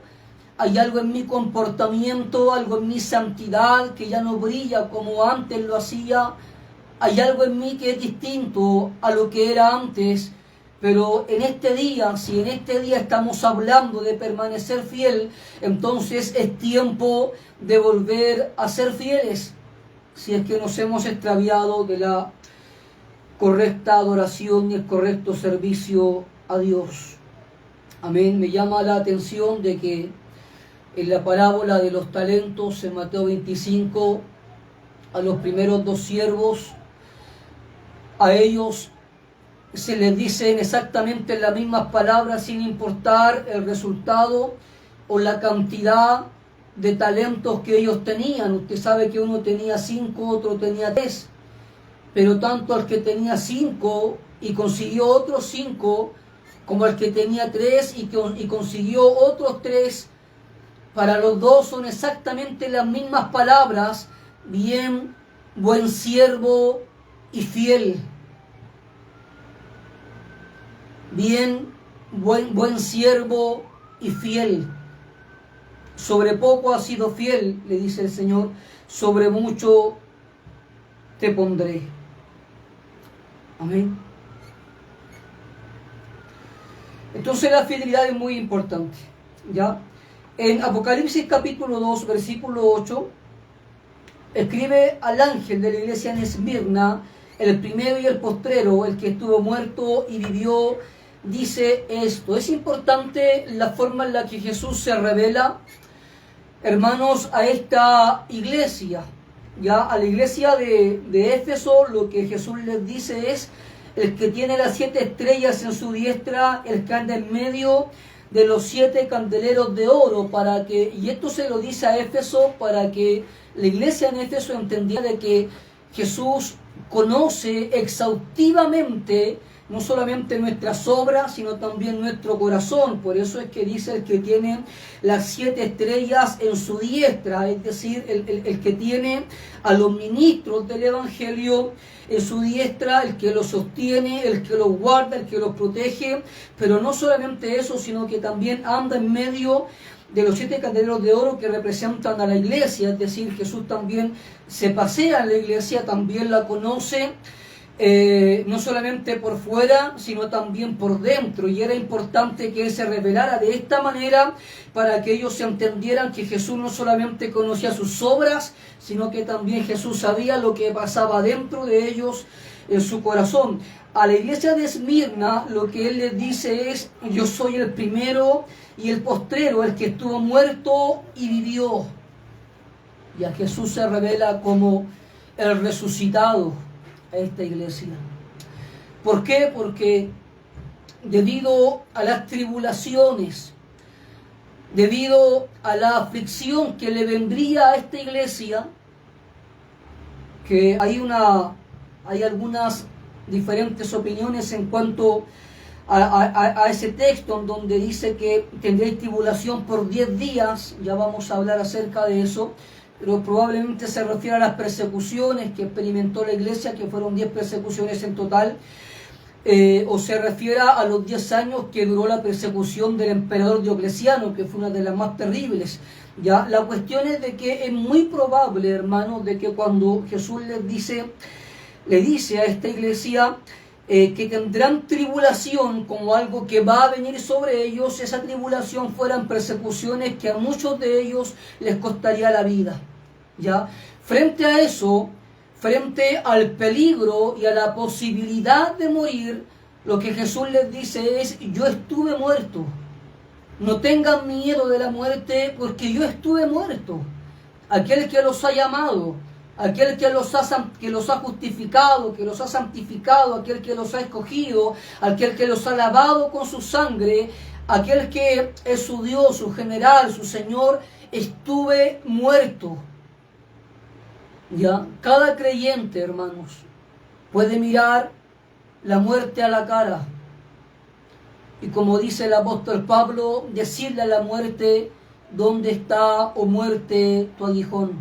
S2: hay algo en mi comportamiento, algo en mi santidad que ya no brilla como antes lo hacía. Hay algo en mí que es distinto a lo que era antes. Pero en este día, si en este día estamos hablando de permanecer fiel, entonces es tiempo de volver a ser fieles, si es que nos hemos extraviado de la correcta adoración y el correcto servicio a Dios. Amén. Me llama la atención de que en la parábola de los talentos, en Mateo 25, a los primeros dos siervos, a ellos se les dicen exactamente las mismas palabras, sin importar el resultado o la cantidad de talentos que ellos tenían. Usted sabe que uno tenía 5, otro tenía 3, pero tanto al que tenía 5 y consiguió otros 5, como al que tenía 3 y consiguió otros 3, para los dos son exactamente las mismas palabras: bien, buen siervo y fiel. Bien, buen siervo y fiel. Sobre poco has sido fiel, le dice el Señor, sobre mucho te pondré. Amén. Entonces la fidelidad es muy importante, ¿ya? En Apocalipsis capítulo 2, versículo 8, escribe al ángel de la iglesia en Esmirna, el primero y el postrero, el que estuvo muerto y vivió, dice esto. Es importante la forma en la que Jesús se revela, hermanos, a esta iglesia. Ya a la iglesia de Éfeso lo que Jesús les dice es: el que tiene las 7 estrellas en su diestra, el que anda en medio de los 7 candeleros de oro, y esto se lo dice a Éfeso para que la iglesia en Éfeso entendiera de que Jesús conoce exhaustivamente no solamente nuestras obras, sino también nuestro corazón. Por eso es que dice el que tiene las 7 estrellas en su diestra, es decir, el que tiene a los ministros del Evangelio en su diestra, el que los sostiene, el que los guarda, el que los protege. Pero no solamente eso, sino que también anda en medio de los 7 candeleros de oro que representan a la iglesia. Es decir, Jesús también se pasea en la iglesia, también la conoce, no solamente por fuera, sino también por dentro. Y era importante que Él se revelara de esta manera para que ellos se entendieran que Jesús no solamente conocía sus obras, sino que también Jesús sabía lo que pasaba dentro de ellos, en su corazón. A la iglesia de Esmirna lo que Él les dice es: yo soy el primero y el postrero, el que estuvo muerto y vivió. Y a Jesús se revela como el resucitado a esta iglesia. ¿Por qué? Porque debido a las tribulaciones, debido a la aflicción que le vendría a esta iglesia, que hay algunas diferentes opiniones en cuanto a ese texto, en donde dice que tendréis tribulación por 10 días, ya vamos a hablar acerca de eso, pero probablemente se refiere a las persecuciones que experimentó la iglesia, que fueron 10 persecuciones en total, o se refiere a los 10 años que duró la persecución del emperador Diocleciano, que fue una de las más terribles. Ya, la cuestión es de que es muy probable, hermanos, de que cuando Jesús le dice a esta iglesia que tendrán tribulación como algo que va a venir sobre ellos, esa tribulación fueran persecuciones que a muchos de ellos les costaría la vida. ¿Ya? Frente a eso, frente al peligro y a la posibilidad de morir, lo que Jesús les dice es: yo estuve muerto. No tengan miedo de la muerte, porque yo estuve muerto. Aquel que los ha llamado, aquel que los ha justificado, que los ha santificado, aquel que los ha escogido, aquel que los ha lavado con su sangre, aquel que es su Dios, su general, su Señor, estuve muerto. ¿Ya? Cada creyente, hermanos, puede mirar la muerte a la cara y, como dice el apóstol Pablo, decirle a la muerte: ¿dónde está, oh muerte, tu aguijón?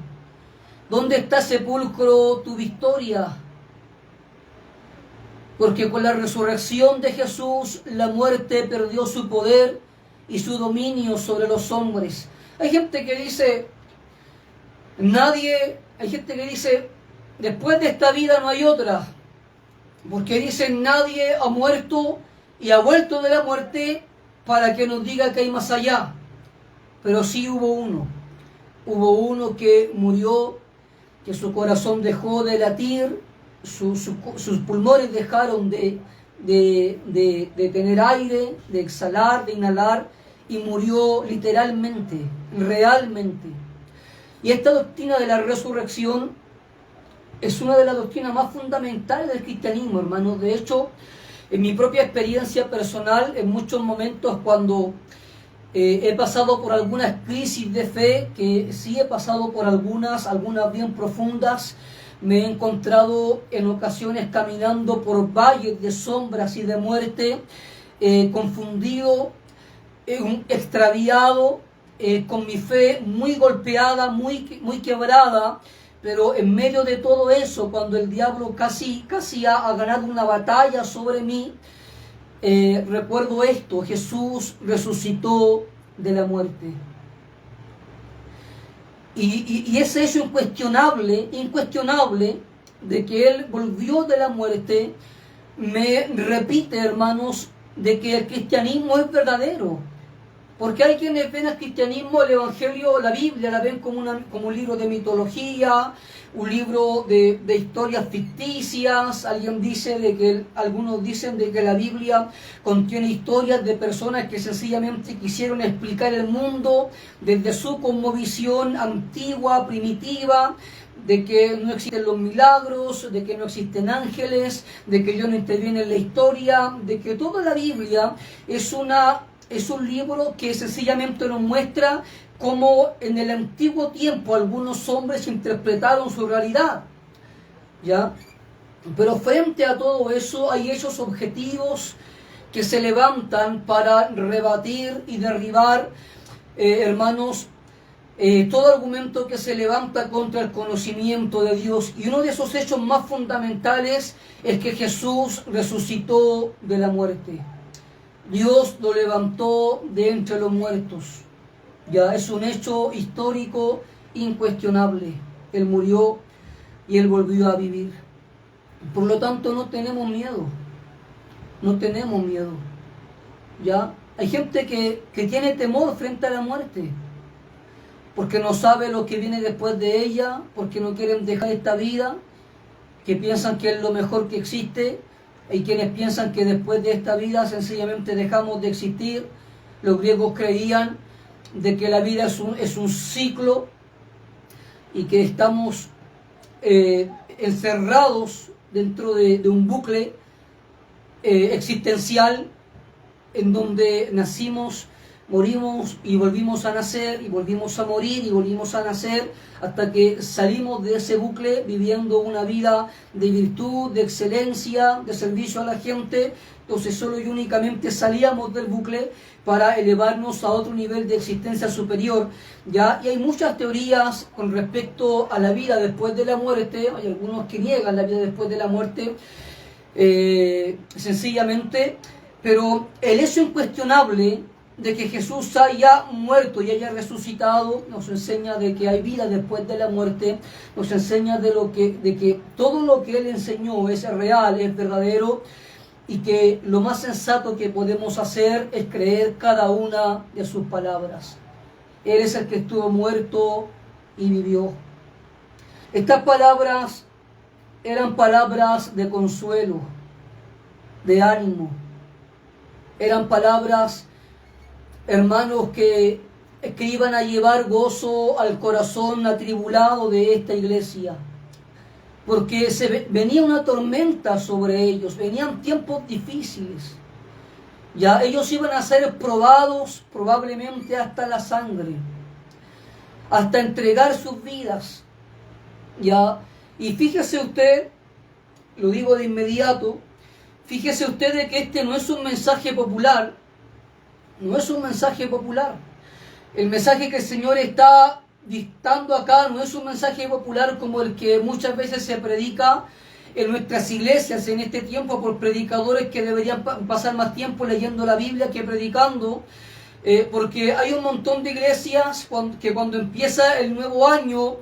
S2: ¿Dónde está, sepulcro, tu victoria? Porque con la resurrección de Jesús, la muerte perdió su poder y su dominio sobre los hombres. Hay gente que dice: después de esta vida no hay otra. Porque dicen: nadie ha muerto y ha vuelto de la muerte para que nos diga que hay más allá. Pero sí hubo uno que murió, que su corazón dejó de latir, sus pulmones dejaron de tener aire, de exhalar, de inhalar, y murió literalmente, realmente. Y esta doctrina de la resurrección es una de las doctrinas más fundamentales del cristianismo, hermanos. De hecho, en mi propia experiencia personal, en muchos momentos cuando he pasado por algunas crisis de fe, que sí he pasado por algunas bien profundas, me he encontrado en ocasiones caminando por valles de sombras y de muerte, confundido, extraviado, con mi fe muy golpeada, muy quebrada, pero en medio de todo eso, cuando el diablo casi ha ganado una batalla sobre mí, recuerdo esto: Jesús resucitó de la muerte. Y ese hecho incuestionable de que Él volvió de la muerte, me repite, hermanos, de que el cristianismo es verdadero. Porque hay quienes ven al cristianismo, el Evangelio, la Biblia, la ven como un libro de mitología, un libro de historias ficticias. Algunos dicen de que la Biblia contiene historias de personas que sencillamente quisieron explicar el mundo desde su cosmovisión antigua, primitiva, de que no existen los milagros, de que no existen ángeles, de que Dios no interviene en la historia, de que toda la Biblia es un libro que sencillamente nos muestra cómo en el antiguo tiempo algunos hombres interpretaron su realidad, ¿ya? Pero frente a todo eso hay hechos objetivos que se levantan para rebatir y derribar, hermanos, todo argumento que se levanta contra el conocimiento de Dios. Y uno de esos hechos más fundamentales es que Jesús resucitó de la muerte. Dios lo levantó de entre los muertos. Ya es un hecho histórico incuestionable. Él murió y Él volvió a vivir. Por lo tanto, no tenemos miedo. No tenemos miedo. ¿Ya? Hay gente que tiene temor frente a la muerte, porque no sabe lo que viene después de ella, porque no quieren dejar esta vida, que piensan que es lo mejor que existe. Hay quienes piensan que después de esta vida sencillamente dejamos de existir. Los griegos creían de que la vida es un ciclo y que estamos encerrados dentro de un bucle existencial en donde nacimos, morimos y volvimos a nacer, y volvimos a morir y volvimos a nacer, hasta que salimos de ese bucle viviendo una vida de virtud, de excelencia, de servicio a la gente. Entonces solo y únicamente salíamos del bucle para elevarnos a otro nivel de existencia superior, ¿ya? Y hay muchas teorías con respecto a la vida después de la muerte. Hay algunos que niegan la vida después de la muerte, sencillamente, pero el hecho incuestionable de que Jesús haya muerto y haya resucitado nos enseña de que hay vida después de la muerte. Nos enseña de que todo lo que Él enseñó es real, es verdadero, y que lo más sensato que podemos hacer es creer cada una de sus palabras. Él es el que estuvo muerto y vivió. Estas palabras eran palabras de consuelo, de ánimo. Eran palabras, hermanos, que iban a llevar gozo al corazón atribulado de esta iglesia, porque venía una tormenta sobre ellos, venían tiempos difíciles. Ya ellos iban a ser probados probablemente hasta la sangre, hasta entregar sus vidas. Ya, y fíjese usted, lo digo de inmediato, fíjese usted de que este no es un mensaje popular. No es un mensaje popular. El mensaje que el Señor está dictando acá no es un mensaje popular como el que muchas veces se predica en nuestras iglesias en este tiempo por predicadores que deberían pasar más tiempo leyendo la Biblia que predicando, porque hay un montón de iglesias que cuando empieza el nuevo año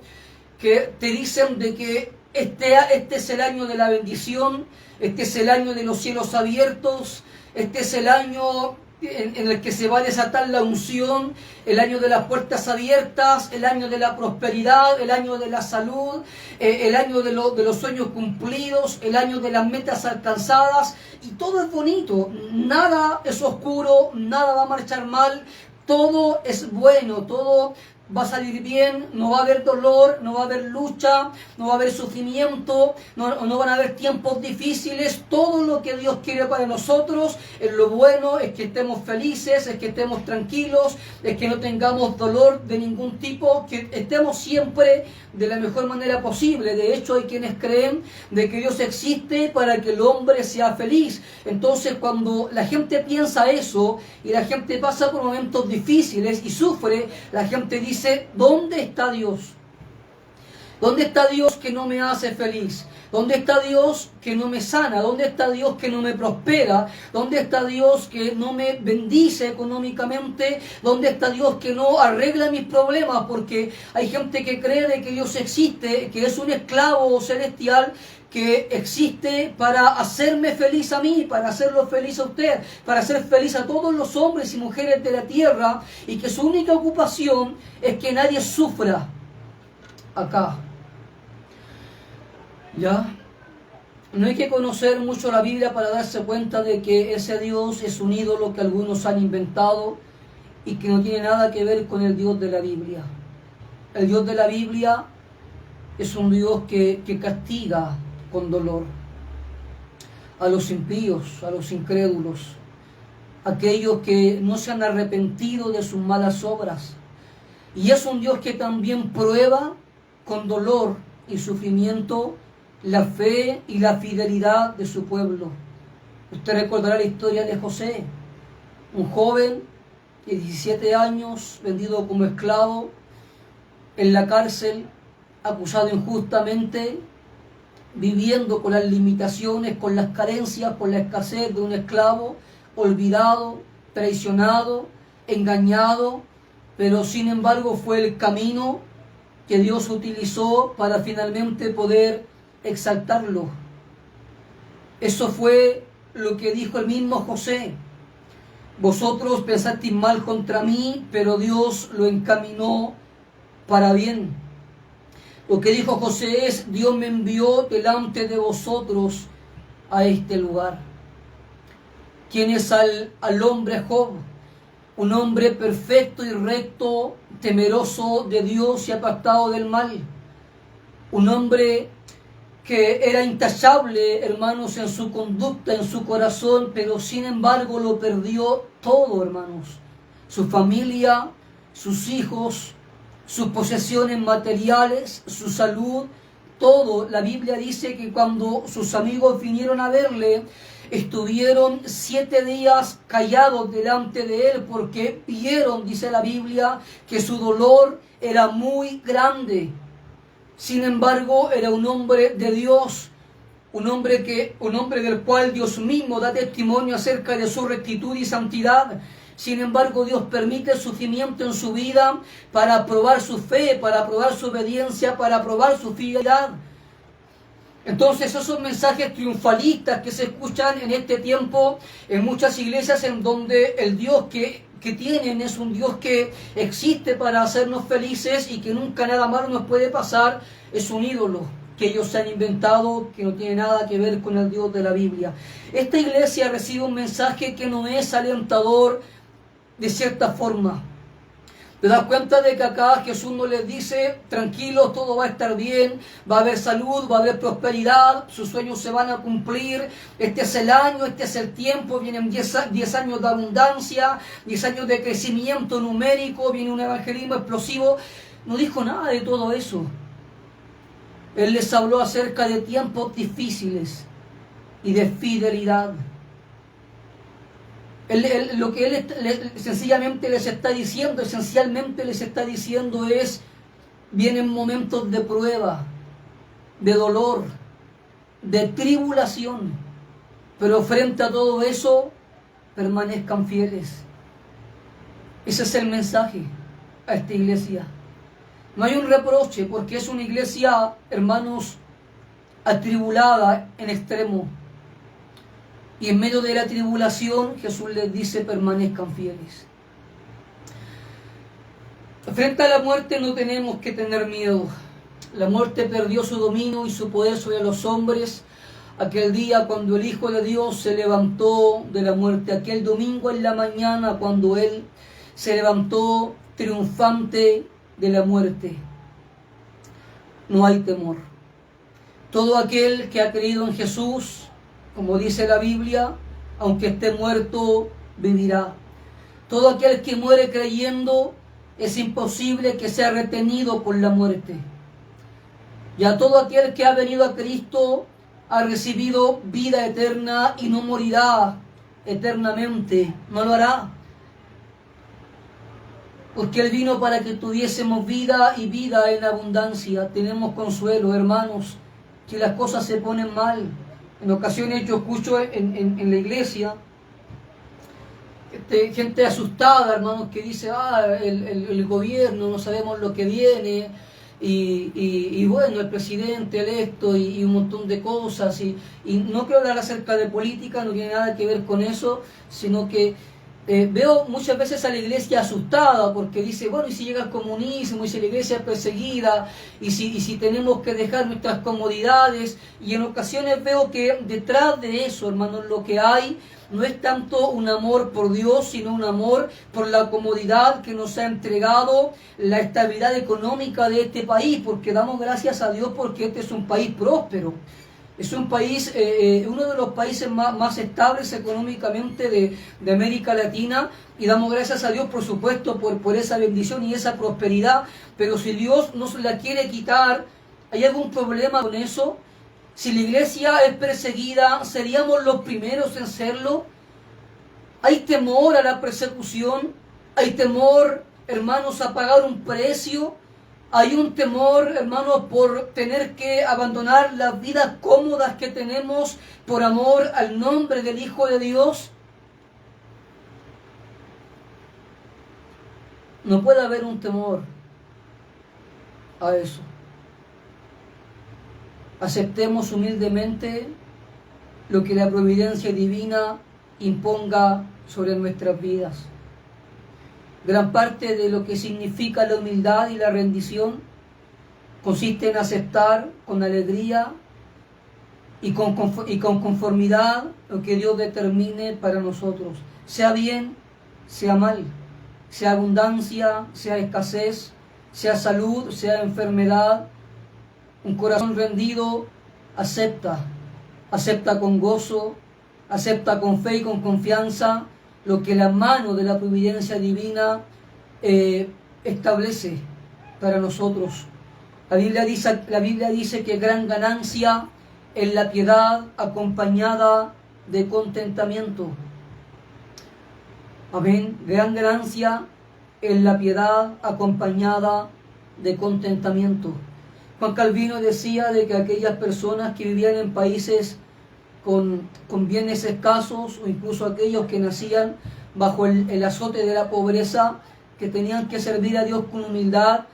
S2: que te dicen de que este es el año de la bendición, este es el año de los cielos abiertos, este es el año en el que se va a desatar la unción, el año de las puertas abiertas, el año de la prosperidad, el año de la salud, el año de los sueños cumplidos, el año de las metas alcanzadas, y todo es bonito, nada es oscuro, nada va a marchar mal, todo es bueno, todo va a salir bien, no va a haber dolor, no va a haber lucha, no va a haber sufrimiento, no van a haber tiempos difíciles. Todo lo que Dios quiere para nosotros es lo bueno, es que estemos felices, es que estemos tranquilos, es que no tengamos dolor de ningún tipo, que estemos siempre de la mejor manera posible. De hecho, hay quienes creen de que Dios existe para que el hombre sea feliz. Entonces, cuando la gente piensa eso y la gente pasa por momentos difíciles y sufre, la gente dice: ¿dónde está Dios? ¿Dónde está Dios que no me hace feliz? ¿Dónde está Dios que no me sana? ¿Dónde está Dios que no me prospera? ¿Dónde está Dios que no me bendice económicamente? ¿Dónde está Dios que no arregla mis problemas? Porque hay gente que cree de que Dios existe, que es un esclavo celestial, que existe para hacerme feliz a mí, para hacerlo feliz a usted, para hacer feliz a todos los hombres y mujeres de la tierra, y que su única ocupación es que nadie sufra acá. ¿Ya? No hay que conocer mucho la Biblia para darse cuenta de que ese Dios es un ídolo que algunos han inventado y que no tiene nada que ver con el Dios de la Biblia. El Dios de la Biblia es un Dios que castiga con dolor a los impíos, a los incrédulos, aquellos que no se han arrepentido de sus malas obras. Y es un Dios que también prueba con dolor y sufrimiento la fe y la fidelidad de su pueblo. Usted recordará la historia de José, un joven de 17 años, vendido como esclavo, en la cárcel, acusado injustamente, viviendo con las limitaciones, con las carencias, con la escasez de un esclavo, olvidado, traicionado, engañado, pero sin embargo fue el camino que Dios utilizó para finalmente poder exaltarlo. Eso fue lo que dijo el mismo José. Vosotros pensasteis mal contra mí, pero Dios lo encaminó para bien. Lo que dijo José es: Dios me envió delante de vosotros a este lugar. ¿Quién es al hombre Job? Un hombre perfecto y recto, temeroso de Dios y apartado del mal. Un hombre que era intachable, hermanos, en su conducta, en su corazón, pero sin embargo lo perdió todo, hermanos. Su familia, sus hijos, sus posesiones materiales, su salud, todo. La Biblia dice que cuando sus amigos vinieron a verle, estuvieron 7 días callados delante de él porque vieron, dice la Biblia, que su dolor era muy grande. Sin embargo, era un hombre de Dios, un hombre del cual Dios mismo da testimonio acerca de su rectitud y santidad. Sin embargo, Dios permite el sufrimiento en su vida para probar su fe, para probar su obediencia, para probar su fidelidad. Entonces, esos mensajes triunfalistas que se escuchan en este tiempo en muchas iglesias, en donde el Dios que tienen es un Dios que existe para hacernos felices y que nunca nada malo nos puede pasar, es un ídolo que ellos se han inventado, que no tiene nada que ver con el Dios de la Biblia. Esta iglesia recibe un mensaje que no es alentador de cierta forma. ¿Te das cuenta de que acá Jesús no les dice: tranquilos, todo va a estar bien, va a haber salud, va a haber prosperidad, sus sueños se van a cumplir, este es el año, este es el tiempo, vienen 10 años de abundancia, 10 años de crecimiento numérico, viene un evangelismo explosivo? No dijo nada de todo eso. Él les habló acerca de tiempos difíciles y de fidelidad. Lo que él sencillamente les está diciendo, esencialmente les está diciendo es: vienen momentos de prueba, de dolor, de tribulación, pero frente a todo eso, permanezcan fieles. Ese es el mensaje a esta iglesia. No hay un reproche, porque es una iglesia, hermanos, atribulada en extremo. Y en medio de la tribulación, Jesús les dice: permanezcan fieles. Frente a la muerte no tenemos que tener miedo. La muerte perdió su dominio y su poder sobre los hombres aquel día cuando el Hijo de Dios se levantó de la muerte. Aquel domingo en la mañana cuando Él se levantó triunfante de la muerte. No hay temor. Todo aquel que ha creído en Jesús, como dice la Biblia, aunque esté muerto, vivirá. Todo aquel que muere creyendo, es imposible que sea retenido por la muerte. Y a todo aquel que ha venido a Cristo, ha recibido vida eterna y no morirá eternamente. No lo hará. porque Él vino para que tuviésemos vida y vida en abundancia. Tenemos consuelo, hermanos, que las cosas se ponen mal. En ocasiones yo escucho en la iglesia gente asustada, hermanos, que dice, el gobierno, no sabemos lo que viene, y bueno, el presidente electo y un montón de cosas, y no quiero hablar acerca de política, no tiene nada que ver con eso, sino que veo muchas veces a la iglesia asustada porque dice, bueno, y si llega el comunismo, y si la iglesia es perseguida, y si tenemos que dejar nuestras comodidades, y en ocasiones veo que detrás de eso, hermanos, lo que hay no es tanto un amor por Dios, sino un amor por la comodidad que nos ha entregado la estabilidad económica de este país, porque damos gracias a Dios porque este es un país próspero. Es un país, uno de los países más estables económicamente de América Latina, y damos gracias a Dios, por supuesto, por esa bendición y esa prosperidad. Pero si Dios nos la quiere quitar, ¿hay algún problema con eso? Si la iglesia es perseguida, ¿seríamos los primeros en serlo? ¿Hay temor a la persecución? ¿Hay temor, hermanos, a pagar un precio? Hay un temor, hermanos, por tener que abandonar las vidas cómodas que tenemos por amor al nombre del Hijo de Dios. No puede haber un temor a eso. Aceptemos humildemente lo que la providencia divina imponga sobre nuestras vidas. Gran parte de lo que significa la humildad y la rendición consiste en aceptar con alegría y con conformidad lo que Dios determine para nosotros, sea bien, sea mal, sea abundancia, sea escasez, sea salud, sea enfermedad. Un corazón rendido acepta con gozo, acepta con fe y con confianza lo que la mano de la providencia divina establece para nosotros. La Biblia dice que gran ganancia es la piedad acompañada de contentamiento. Amén. Gran ganancia es la piedad acompañada de contentamiento. Juan Calvino decía de que aquellas personas que vivían en países con bienes escasos, o incluso aquellos que nacían bajo el azote de la pobreza, que tenían que servir a Dios con humildad,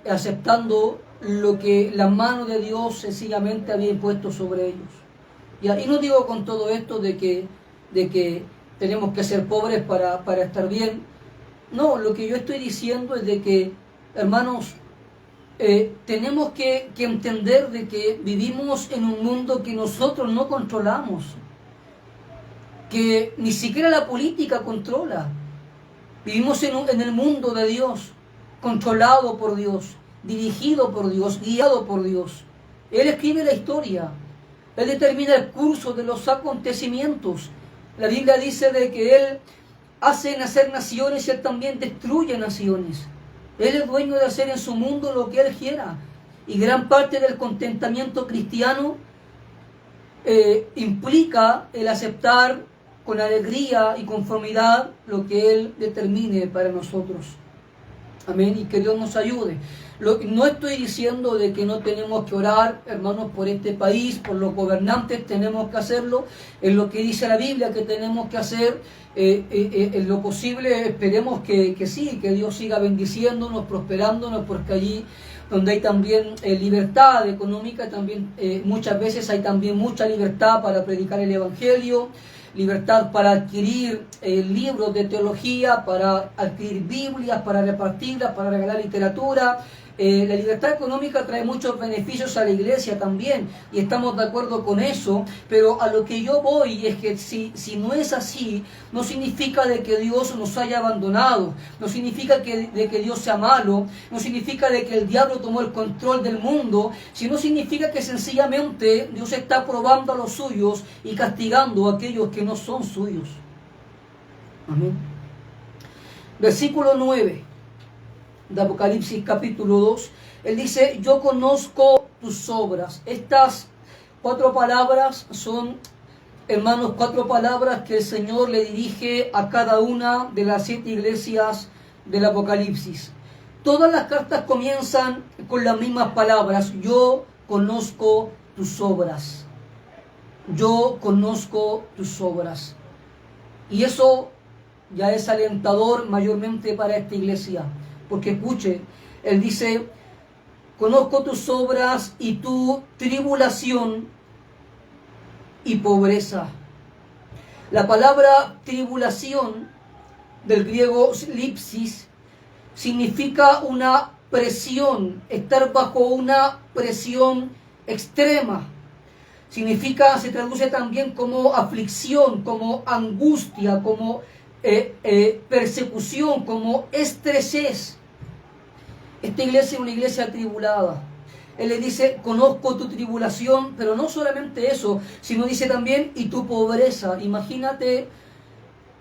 S2: aceptando lo que la mano de Dios sencillamente había impuesto sobre ellos. Y no digo con todo esto de que tenemos que ser pobres para estar bien. No, lo que yo estoy diciendo es de que, hermanos, tenemos que entender de que vivimos en un mundo que nosotros no controlamos, que ni siquiera la política controla. Vivimos en el mundo de Dios, controlado por Dios, dirigido por Dios, guiado por Dios. Él escribe la historia, Él determina el curso de los acontecimientos. La Biblia dice de que Él hace nacer naciones y Él también destruye naciones. Él es dueño de hacer en su mundo lo que Él quiera. Y gran parte del contentamiento cristiano implica el aceptar con alegría y conformidad lo que Él determine para nosotros. Amén. Y que Dios nos ayude. No estoy diciendo de que no tenemos que orar, hermanos, por este país, por los gobernantes, tenemos que hacerlo. Es lo que dice la Biblia que tenemos que hacer. En lo posible esperemos que sí, que Dios siga bendiciéndonos, prosperándonos, porque allí donde hay también libertad económica, también muchas veces hay también mucha libertad para predicar el Evangelio, libertad para adquirir libros de teología, para adquirir Biblias, para repartirlas, para regalar literatura. La libertad económica trae muchos beneficios a la iglesia también, y estamos de acuerdo con eso, pero a lo que yo voy es que si no es así, no significa de que Dios nos haya abandonado, no significa de que Dios sea malo, no significa de que el diablo tomó el control del mundo, sino significa que sencillamente Dios está probando a los suyos y castigando a aquellos que no son suyos. Amén. Versículo 9. De Apocalipsis capítulo 2, Él dice, yo conozco tus obras. Estas 4 palabras son, hermanos, 4 palabras que el Señor le dirige a cada una de las 7 iglesias del Apocalipsis. Todas las cartas comienzan con las mismas palabras: yo conozco tus obras. Yo conozco tus obras. Y eso ya es alentador mayormente para esta iglesia. Porque escuche, él dice: conozco tus obras y tu tribulación y pobreza. La palabra tribulación, del griego lipsis, significa una presión, estar bajo una presión extrema. Significa, se traduce también como aflicción, como angustia, como persecución, como estrechez. Esta iglesia es una iglesia atribulada. Él le dice: conozco tu tribulación, pero no solamente eso, sino dice también: y tu pobreza. Imagínate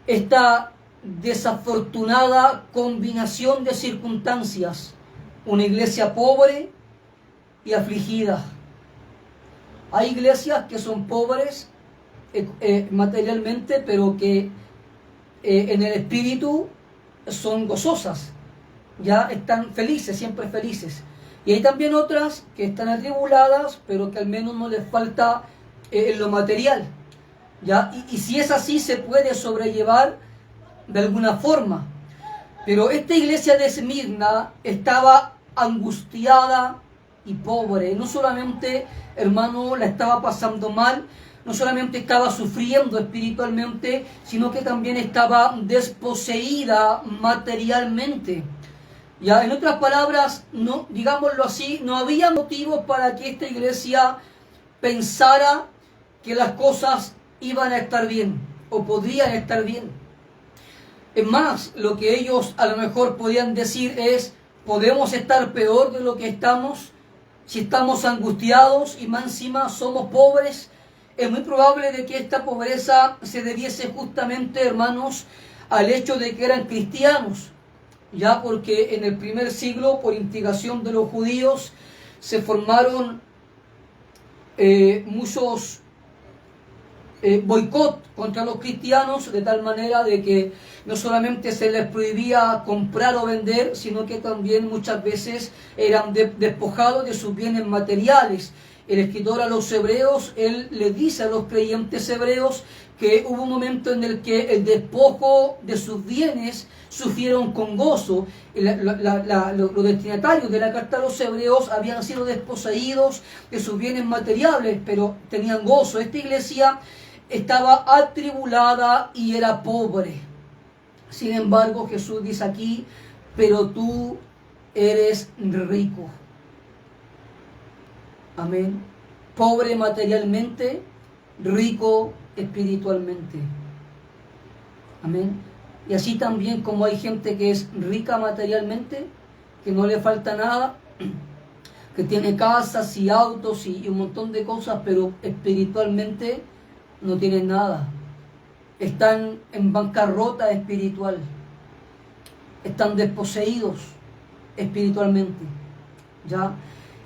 S2: esta desafortunada combinación de circunstancias. Una iglesia pobre y afligida. Hay iglesias que son pobres materialmente, pero que en el espíritu son gozosas. Ya están felices, siempre felices. Y hay también otras que están atribuladas, pero que al menos no les falta en lo material. ¿Ya? Y si es así, se puede sobrellevar de alguna forma. Pero esta iglesia de Esmirna estaba angustiada y pobre. No solamente, hermano, la estaba pasando mal, no solamente estaba sufriendo espiritualmente, sino que también estaba desposeída materialmente. Ya, en otras palabras, no, digámoslo así, no había motivos para que esta iglesia pensara que las cosas iban a estar bien o podrían estar bien. Es más, lo que ellos a lo mejor podían decir es: podemos estar peor de lo que estamos, si estamos angustiados y más encima somos pobres. Es muy probable de que esta pobreza se debiese justamente, hermanos, al hecho de que eran cristianos. Ya, porque en el primer siglo, por instigación de los judíos, se formaron muchos boicot contra los cristianos, de tal manera de que no solamente se les prohibía comprar o vender, sino que también muchas veces eran despojados de sus bienes materiales. El escritor a los hebreos, él le dice a los creyentes hebreos que hubo un momento en el que el despojo de sus bienes sufrieron con gozo. Los destinatarios de la carta a los hebreos habían sido desposeídos de sus bienes materiales, pero tenían gozo. Esta iglesia estaba atribulada y era pobre. Sin embargo, Jesús dice aquí: pero tú eres rico. Amén. Pobre materialmente, rico espiritualmente. Amén. Y así también como hay gente que es rica materialmente, que no le falta nada, que tiene casas y autos y un montón de cosas, pero espiritualmente no tienen nada. Están en bancarrota espiritual. Están desposeídos espiritualmente. ¿Ya?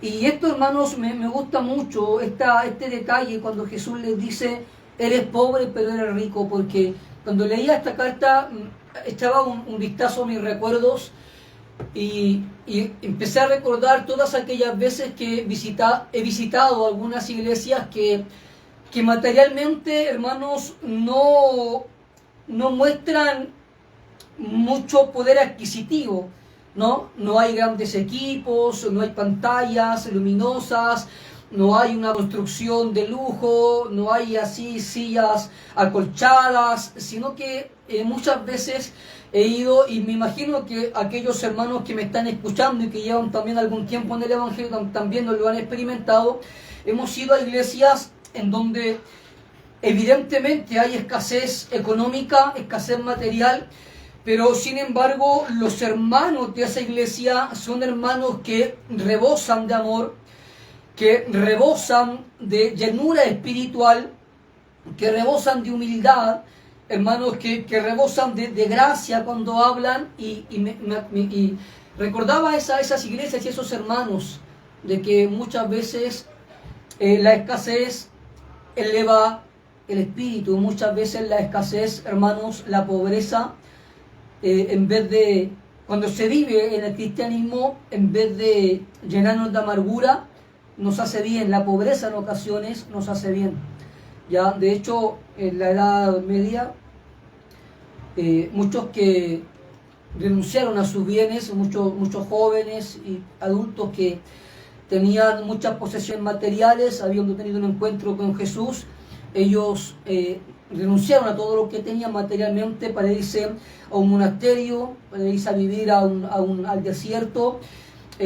S2: Y esto, hermanos, me gusta mucho este detalle cuando Jesús les dice: eres pobre pero eres rico, porque cuando leía esta carta echaba un vistazo a mis recuerdos y empecé a recordar todas aquellas veces que he visitado algunas iglesias que materialmente, hermanos, no muestran mucho poder adquisitivo. No hay grandes equipos, no hay pantallas luminosas, no hay una construcción de lujo, no hay así sillas acolchadas, sino que muchas veces he ido, y me imagino que aquellos hermanos que me están escuchando y que llevan también algún tiempo en el Evangelio también lo han experimentado. Hemos ido a iglesias en donde evidentemente hay escasez económica, escasez material, pero sin embargo los hermanos de esa iglesia son hermanos que rebosan de amor, que rebosan de llenura espiritual, que rebosan de humildad, hermanos que rebosan de gracia cuando hablan, y recordaba esas iglesias y esos hermanos de que muchas veces la escasez eleva el espíritu, muchas veces la escasez, hermanos, la pobreza, en vez de cuando se vive en el cristianismo, en vez de llenarnos de amargura, nos hace bien. La pobreza en ocasiones nos hace bien. Ya, de hecho, en la Edad Media, muchos que renunciaron a sus bienes, muchos jóvenes y adultos que tenían muchas posesiones materiales, habiendo tenido un encuentro con Jesús, ellos renunciaron a todo lo que tenían materialmente para irse a un monasterio, para irse a vivir al desierto,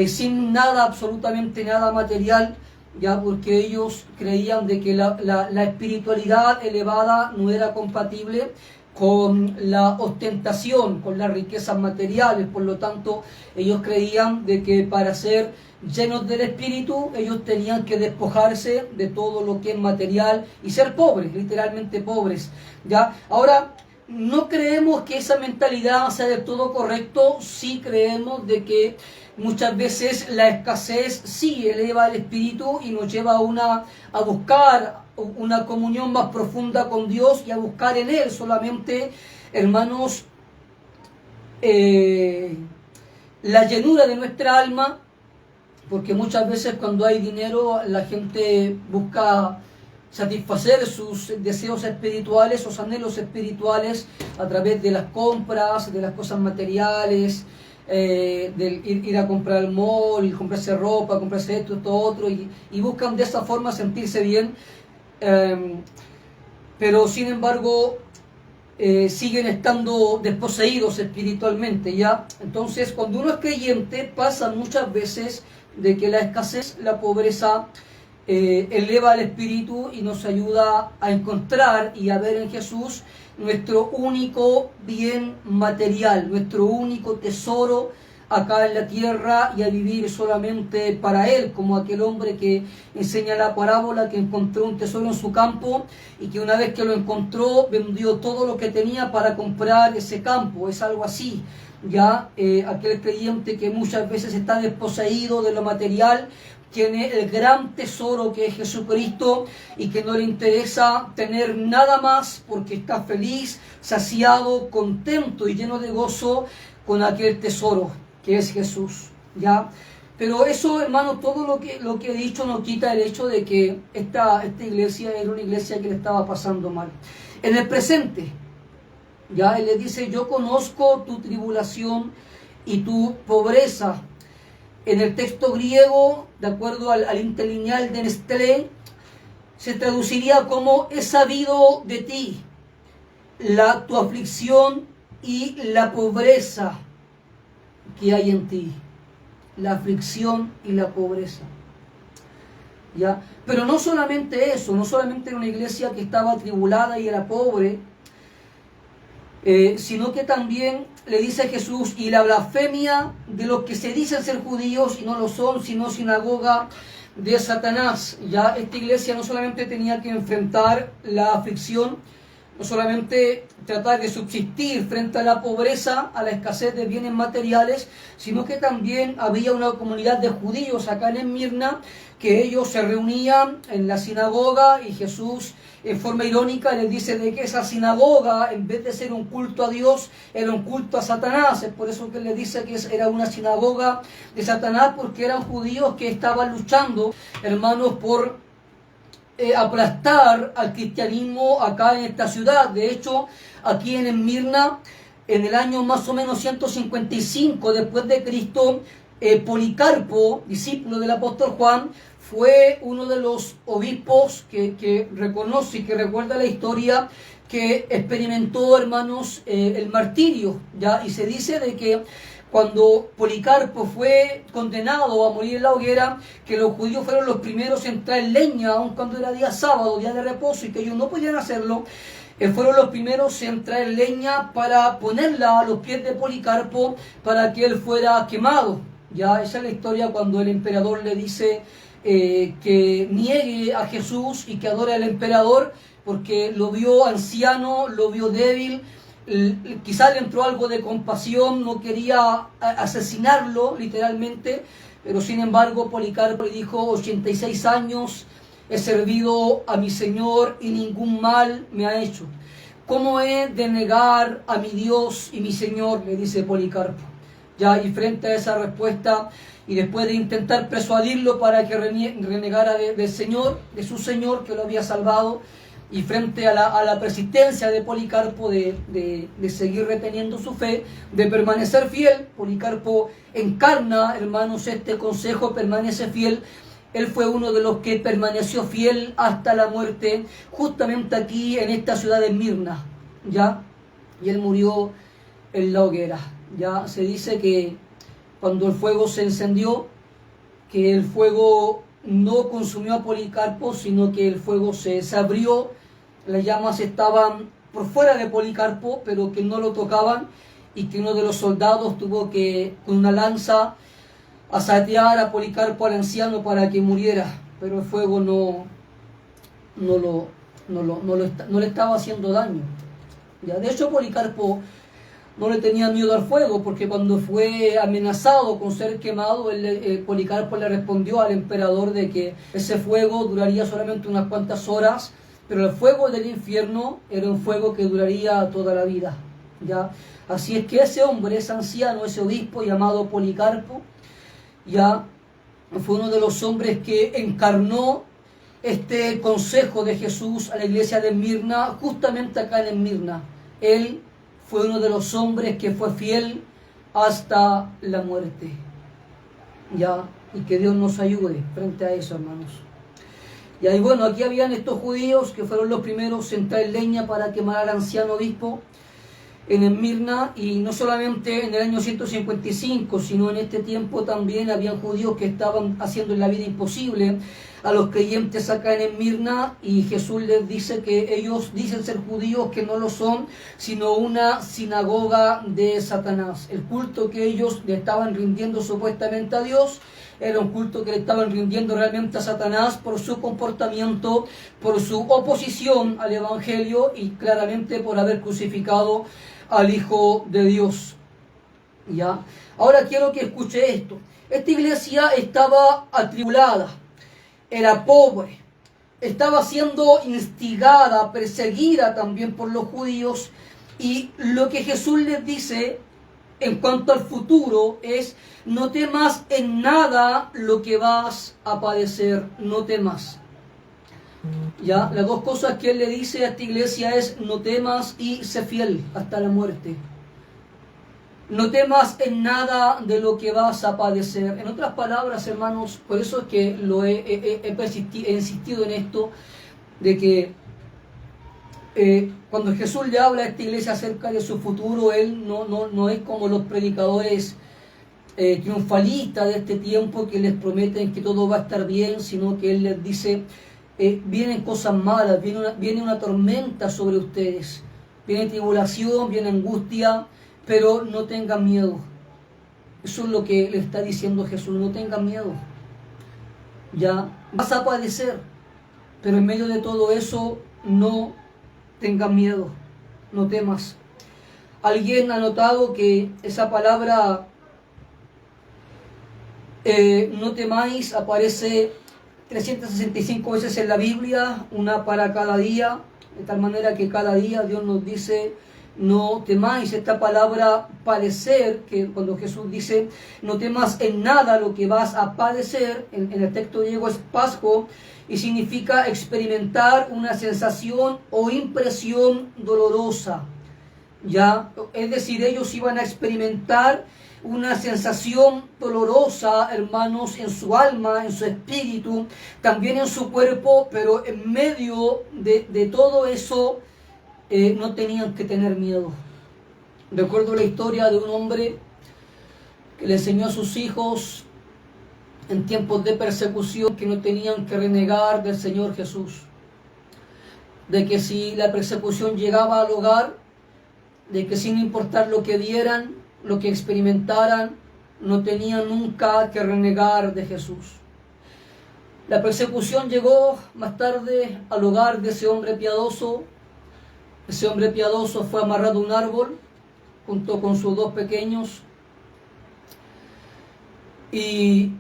S2: sin nada, absolutamente nada material, ya, porque ellos creían de que la espiritualidad elevada no era compatible con la ostentación, con las riquezas materiales. Por lo tanto, ellos creían de que para ser llenos del Espíritu, ellos tenían que despojarse de todo lo que es material y ser pobres, literalmente pobres, ¿ya? Ahora, no creemos que esa mentalidad sea del todo correcto. Sí creemos de que muchas veces la escasez sí eleva el espíritu y nos lleva a buscar una comunión más profunda con Dios y a buscar en Él solamente, hermanos, la llenura de nuestra alma, porque muchas veces cuando hay dinero la gente busca satisfacer sus deseos espirituales, sus anhelos espirituales a través de las compras, de las cosas materiales, del ir a comprar al mall, comprarse ropa, comprarse esto otro, y buscan de esa forma sentirse bien, pero sin embargo siguen estando desposeídos espiritualmente, ¿ya? Entonces, cuando uno es creyente, pasa muchas veces de que la escasez, la pobreza, eleva el espíritu y nos ayuda a encontrar y a ver en Jesús nuestro único bien material, nuestro único tesoro acá en la tierra, y a vivir solamente para Él, como aquel hombre que enseña la parábola, que encontró un tesoro en su campo y que una vez que lo encontró vendió todo lo que tenía para comprar ese campo. Es algo así, ya, aquel creyente que muchas veces está desposeído de lo material, tiene el gran tesoro que es Jesucristo y que no le interesa tener nada más porque está feliz, saciado, contento y lleno de gozo con aquel tesoro que es Jesús, ¿ya? Pero eso, hermano, todo lo que he dicho no quita el hecho de que esta iglesia era una iglesia que le estaba pasando mal. En el presente, ya, Él le dice: yo conozco tu tribulación y tu pobreza. En el texto griego, de acuerdo al interlineal de Nestlé, se traduciría como: he sabido de ti tu aflicción y la pobreza que hay en ti. La aflicción y la pobreza, ¿ya? Pero no solamente eso, no solamente era una iglesia que estaba atribulada y era pobre, sino que también le dice Jesús: y la blasfemia de los que se dicen ser judíos y no lo son, sino sinagoga de Satanás. Ya, esta iglesia no solamente tenía que enfrentar la aflicción, no solamente tratar de subsistir frente a la pobreza, a la escasez de bienes materiales, sino que también había una comunidad de judíos acá en Esmirna, que ellos se reunían en la sinagoga, y Jesús, en forma irónica, les dice de que esa sinagoga, en vez de ser un culto a Dios, era un culto a Satanás. Es por eso que él le dice que era una sinagoga de Satanás, porque eran judíos que estaban luchando, hermanos, por aplastar al cristianismo acá en esta ciudad. De hecho, aquí en Esmirna, en el año más o menos 155 después de Cristo, Policarpo, discípulo del apóstol Juan, fue uno de los obispos que reconoce y que recuerda la historia, que experimentó, hermanos, el martirio, ¿ya? Y se dice de que cuando Policarpo fue condenado a morir en la hoguera, que los judíos fueron los primeros en traer leña, aun cuando era día sábado, día de reposo, y que ellos no podían hacerlo, fueron los primeros en traer leña para ponerla a los pies de Policarpo para que él fuera quemado. Ya, esa es la historia cuando el emperador le dice que niegue a Jesús y que adore al emperador, porque lo vio anciano, lo vio débil. Quizá le entró algo de compasión, no quería asesinarlo literalmente, pero sin embargo Policarpo le dijo: 86 años he servido a mi Señor y ningún mal me ha hecho. ¿Cómo he de negar a mi Dios y mi Señor?, le dice Policarpo. Ya, y frente a esa respuesta, y después de intentar persuadirlo para que renegara del Señor, de su Señor que lo había salvado, y frente a la persistencia de Policarpo de seguir reteniendo su fe, de permanecer fiel, Policarpo encarna, hermanos, este consejo: permanece fiel. Él fue uno de los que permaneció fiel hasta la muerte, justamente aquí en esta ciudad de Mirna, ¿ya? Y él murió en la hoguera. Ya se dice que cuando el fuego se encendió, que el fuego no consumió a Policarpo, sino que el fuego se abrió, las llamas estaban por fuera de Policarpo, pero que no lo tocaban, y que uno de los soldados tuvo que, con una lanza, asaetear a Policarpo, al anciano, para que muriera, pero el fuego no le estaba haciendo daño. Ya, de hecho, Policarpo no le tenía miedo al fuego, porque cuando fue amenazado con ser quemado, Policarpo le respondió al emperador de que ese fuego duraría solamente unas cuantas horas, pero el fuego del infierno era un fuego que duraría toda la vida. ¿Ya? Así es que ese hombre, ese anciano, ese obispo llamado Policarpo, ya fue uno de los hombres que encarnó este consejo de Jesús a la iglesia de Mirna, justamente acá en Mirna. Él fue uno de los hombres que fue fiel hasta la muerte. Ya, y que Dios nos ayude frente a eso, hermanos. Y bueno, aquí habían estos judíos que fueron los primeros en traer leña para quemar al anciano obispo en Esmirna, y no solamente en el año 155, sino en este tiempo también habían judíos que estaban haciendo la vida imposible a los creyentes acá en Esmirna, y Jesús les dice que ellos dicen ser judíos, que no lo son, sino una sinagoga de Satanás. El culto que ellos le estaban rindiendo supuestamente a Dios era un culto que le estaban rindiendo realmente a Satanás por su comportamiento, por su oposición al Evangelio y claramente por haber crucificado al Hijo de Dios. ¿Ya? Ahora quiero que escuche esto. Esta iglesia estaba atribulada, era pobre, estaba siendo instigada, perseguida también por los judíos, y lo que Jesús les dice en cuanto al futuro es: no temas en nada lo que vas a padecer, no temas. Ya, las dos cosas que él le dice a esta iglesia es: no temas y sé fiel hasta la muerte. No temas en nada de lo que vas a padecer. En otras palabras, hermanos, por eso es que he insistido en esto, de que cuando Jesús le habla a esta iglesia acerca de su futuro, él no es como los predicadores triunfalistas de este tiempo que les prometen que todo va a estar bien, sino que él les dice: vienen cosas malas, viene una tormenta sobre ustedes, viene tribulación, viene angustia, pero no tengan miedo. Eso es lo que le está diciendo Jesús: no tengan miedo. Ya vas a padecer, pero en medio de todo eso no tengan miedo, no temas. Alguien ha notado que esa palabra no temáis aparece 365 veces en la Biblia, una para cada día, de tal manera que cada día Dios nos dice: no temáis. Esta palabra padecer, que cuando Jesús dice no temas en nada lo que vas a padecer, en el texto griego es pasjo, y significa experimentar una sensación o impresión dolorosa. Ya, es decir, ellos iban a experimentar una sensación dolorosa, hermanos, en su alma, en su espíritu, también en su cuerpo, pero en medio de todo eso no tenían que tener miedo. Recuerdo la historia de un hombre que le enseñó a sus hijos en tiempos de persecución que no tenían que renegar del Señor Jesús, de que si la persecución llegaba al hogar, de que sin importar lo que dieran, lo que experimentaran, no tenían nunca que renegar de Jesús. La persecución llegó más tarde al hogar de ese hombre piadoso. Ese hombre piadoso fue amarrado a un árbol junto con sus dos pequeños, y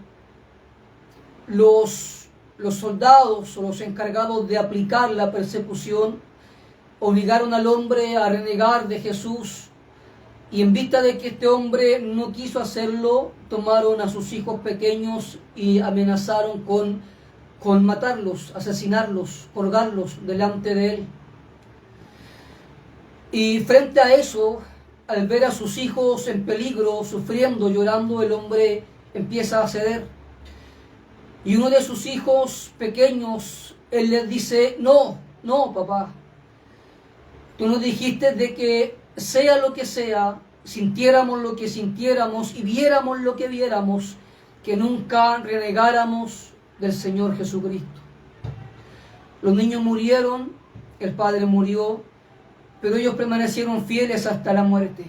S2: los soldados o los encargados de aplicar la persecución obligaron al hombre a renegar de Jesús Y en vista de que este hombre no quiso hacerlo, tomaron a sus hijos pequeños y amenazaron con matarlos, asesinarlos, colgarlos delante de él. Y frente a eso, al ver a sus hijos en peligro, sufriendo, llorando, el hombre empieza a ceder. Y uno de sus hijos pequeños, él les dice: no, papá, tú nos dijiste de que sea lo que sea, sintiéramos lo que sintiéramos y viéramos lo que viéramos, que nunca renegáramos del Señor Jesucristo. Los niños murieron, el padre murió, pero ellos permanecieron fieles hasta la muerte.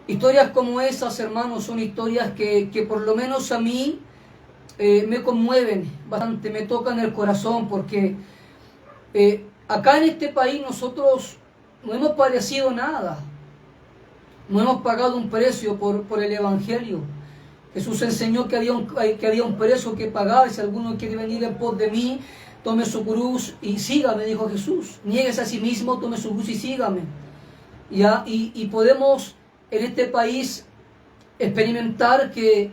S2: Historias como esas, hermanos, son historias que por lo menos a mí me conmueven bastante, me tocan el corazón, porque acá en este país nosotros no hemos padecido nada, no hemos pagado un precio por el Evangelio. Jesús enseñó que había un precio que pagar. Si alguno quiere venir en pos de mí, tome su cruz y sígame, dijo Jesús. Niéguese a sí mismo, tome su cruz y sígame. ¿Ya? Y podemos en este país experimentar que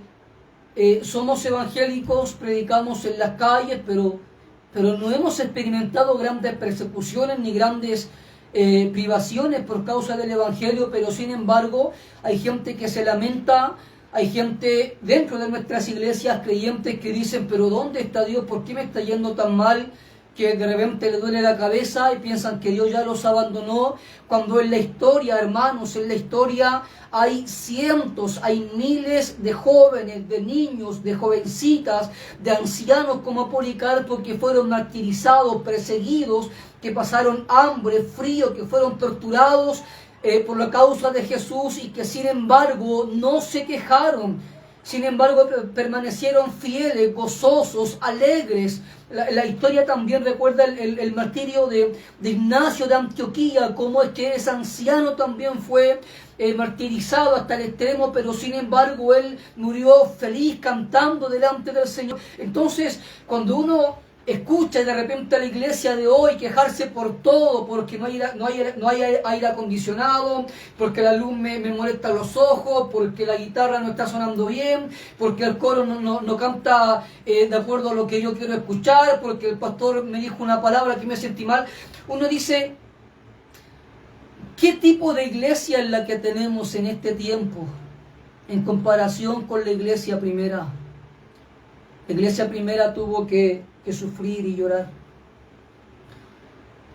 S2: somos evangélicos, predicamos en las calles, pero no hemos experimentado grandes persecuciones ni grandes privaciones por causa del Evangelio. Pero sin embargo hay gente que se lamenta, hay gente dentro de nuestras iglesias, creyentes, que dicen: pero ¿dónde está Dios? ¿Por qué me está yendo tan mal? Que de repente le duele la cabeza y piensan que Dios ya los abandonó, cuando en la historia, hermanos, en la historia hay cientos, hay miles de jóvenes, de niños, de jovencitas, de ancianos como Policarpo, que fueron martirizados, perseguidos, que pasaron hambre, frío, que fueron torturados por la causa de Jesús, y que sin embargo no se quejaron, sin embargo permanecieron fieles, gozosos, alegres. La historia también recuerda el martirio de Ignacio de Antioquía, cómo es que ese anciano también fue martirizado hasta el extremo, pero sin embargo él murió feliz, cantando delante del Señor. Entonces, cuando uno escucha de repente a la iglesia de hoy quejarse por todo, porque no hay aire acondicionado, porque la luz me molesta los ojos, porque la guitarra no está sonando bien, porque el coro no canta de acuerdo a lo que yo quiero escuchar, porque el pastor me dijo una palabra que me sentí mal, uno dice: ¿qué tipo de iglesia es la que tenemos en este tiempo en comparación con la iglesia primera? La iglesia primera tuvo que sufrir y llorar.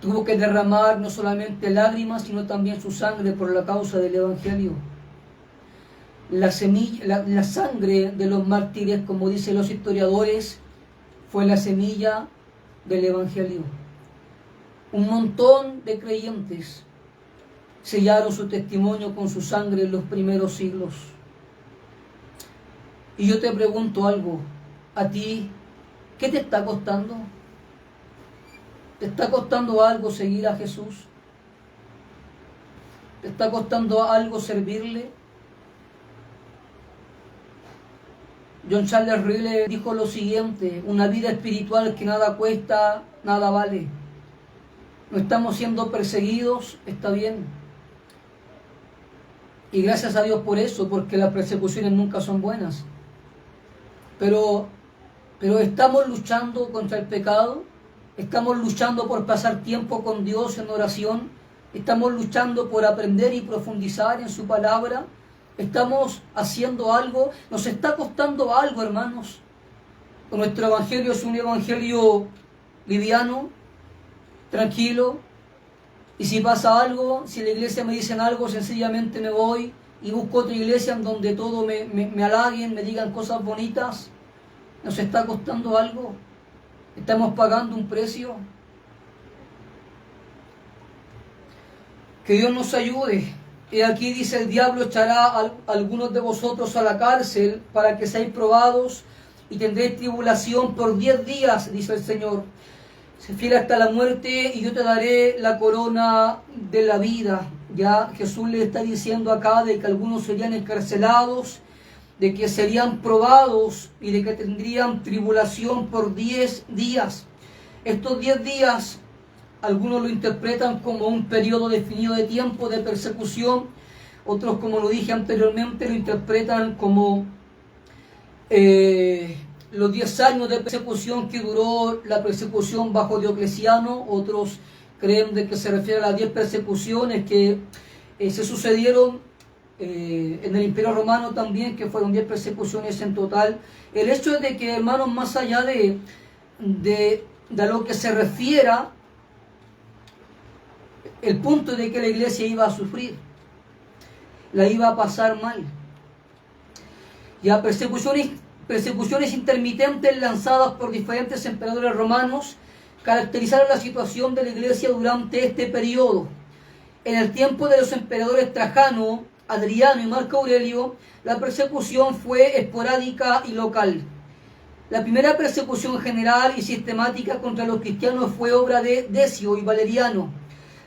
S2: Tuvo que derramar no solamente lágrimas, sino también su sangre por la causa del Evangelio. La sangre de los mártires, como dicen los historiadores, fue la semilla del Evangelio. Un montón de creyentes sellaron su testimonio con su sangre en los primeros siglos. Y yo te pregunto algo, a ti, ¿qué te está costando? ¿Te está costando algo seguir a Jesús? ¿Te está costando algo servirle? John Charles Riley dijo lo siguiente: una vida espiritual que nada cuesta, nada vale. No estamos siendo perseguidos, está bien. Y gracias a Dios por eso, porque las persecuciones nunca son buenas. Pero estamos luchando contra el pecado, estamos luchando por pasar tiempo con Dios en oración, estamos luchando por aprender y profundizar en su palabra, estamos haciendo algo, nos está costando algo, hermanos. Nuestro evangelio es un evangelio liviano, tranquilo, y si pasa algo, si la iglesia me dicen algo, sencillamente me voy y busco otra iglesia en donde todo me halaguen, me digan cosas bonitas. ¿Nos está costando algo? ¿Estamos pagando un precio? Que Dios nos ayude. Y aquí dice: el diablo echará a algunos de vosotros a la cárcel para que seáis probados y tendréis tribulación por 10 días, dice el Señor. Se fiel hasta la muerte y yo te daré la corona de la vida. Ya Jesús le está diciendo acá de que algunos serían encarcelados, de que serían probados y de que tendrían tribulación por 10 días. Estos 10 días, algunos lo interpretan como un periodo definido de tiempo de persecución, Otros, como lo dije anteriormente, lo interpretan como los 10 años de persecución que duró la persecución bajo Diocleciano. Otros creen de que se refiere a las 10 persecuciones que se sucedieron en el Imperio Romano también, que fueron 10 persecuciones en total. El hecho es de que, hermanos, más allá de a lo que se refiera, el punto de que la iglesia iba a sufrir, la iba a pasar mal. Ya persecuciones intermitentes lanzadas por diferentes emperadores romanos caracterizaron la situación de la iglesia durante este periodo. En el tiempo de los emperadores Trajano, Adriano y Marco Aurelio, la persecución fue esporádica y local. La primera persecución general y sistemática contra los cristianos fue obra de Decio y Valeriano.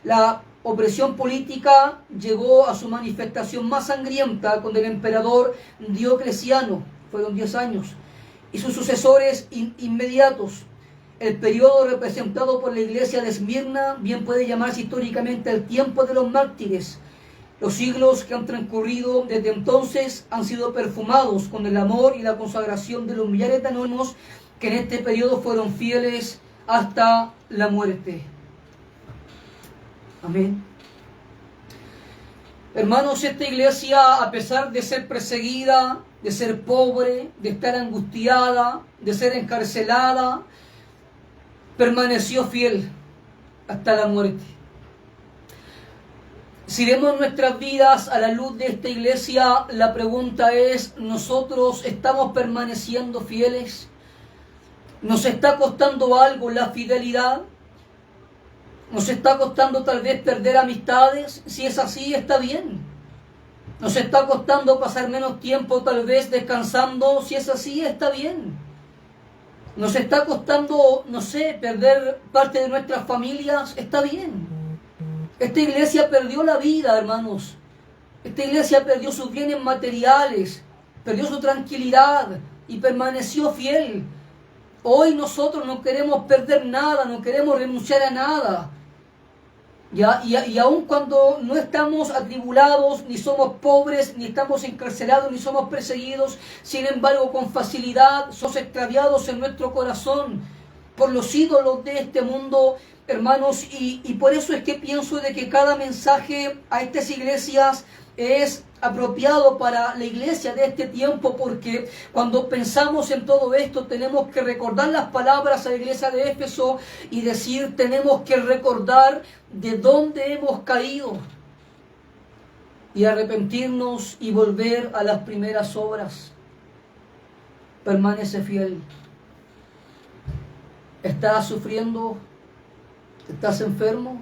S2: La opresión política llegó a su manifestación más sangrienta con el emperador Diocleciano, fueron 10 años, y sus sucesores inmediatos. El periodo representado por la iglesia de Esmirna bien puede llamarse históricamente el tiempo de los mártires. Los siglos que han transcurrido desde entonces han sido perfumados con el amor y la consagración de los millares de anónimos que en este periodo fueron fieles hasta la muerte. Amén. Hermanos, esta iglesia, a pesar de ser perseguida, de ser pobre, de estar angustiada, de ser encarcelada, permaneció fiel hasta la muerte. Si vemos nuestras vidas a la luz de esta iglesia, la pregunta es, ¿nosotros estamos permaneciendo fieles? ¿Nos está costando algo la fidelidad? ¿Nos está costando tal vez perder amistades? Si es así, está bien. ¿Nos está costando pasar menos tiempo tal vez descansando? Si es así, está bien. ¿Nos está costando, no sé, perder parte de nuestras familias? Está bien. Esta iglesia perdió la vida, hermanos. Esta iglesia perdió sus bienes materiales, perdió su tranquilidad y permaneció fiel. Hoy nosotros no queremos perder nada, no queremos renunciar a nada. Y aun cuando no estamos atribulados, ni somos pobres, ni estamos encarcelados, ni somos perseguidos, sin embargo con facilidad somos extraviados en nuestro corazón por los ídolos de este mundo, hermanos, y por eso es que pienso de que cada mensaje a estas iglesias es apropiado para la iglesia de este tiempo, porque cuando pensamos en todo esto tenemos que recordar las palabras a la iglesia de Éfeso y decir, tenemos que recordar de dónde hemos caído y arrepentirnos y volver a las primeras obras. Permanece fiel. ¿Estás sufriendo? ¿Estás enfermo?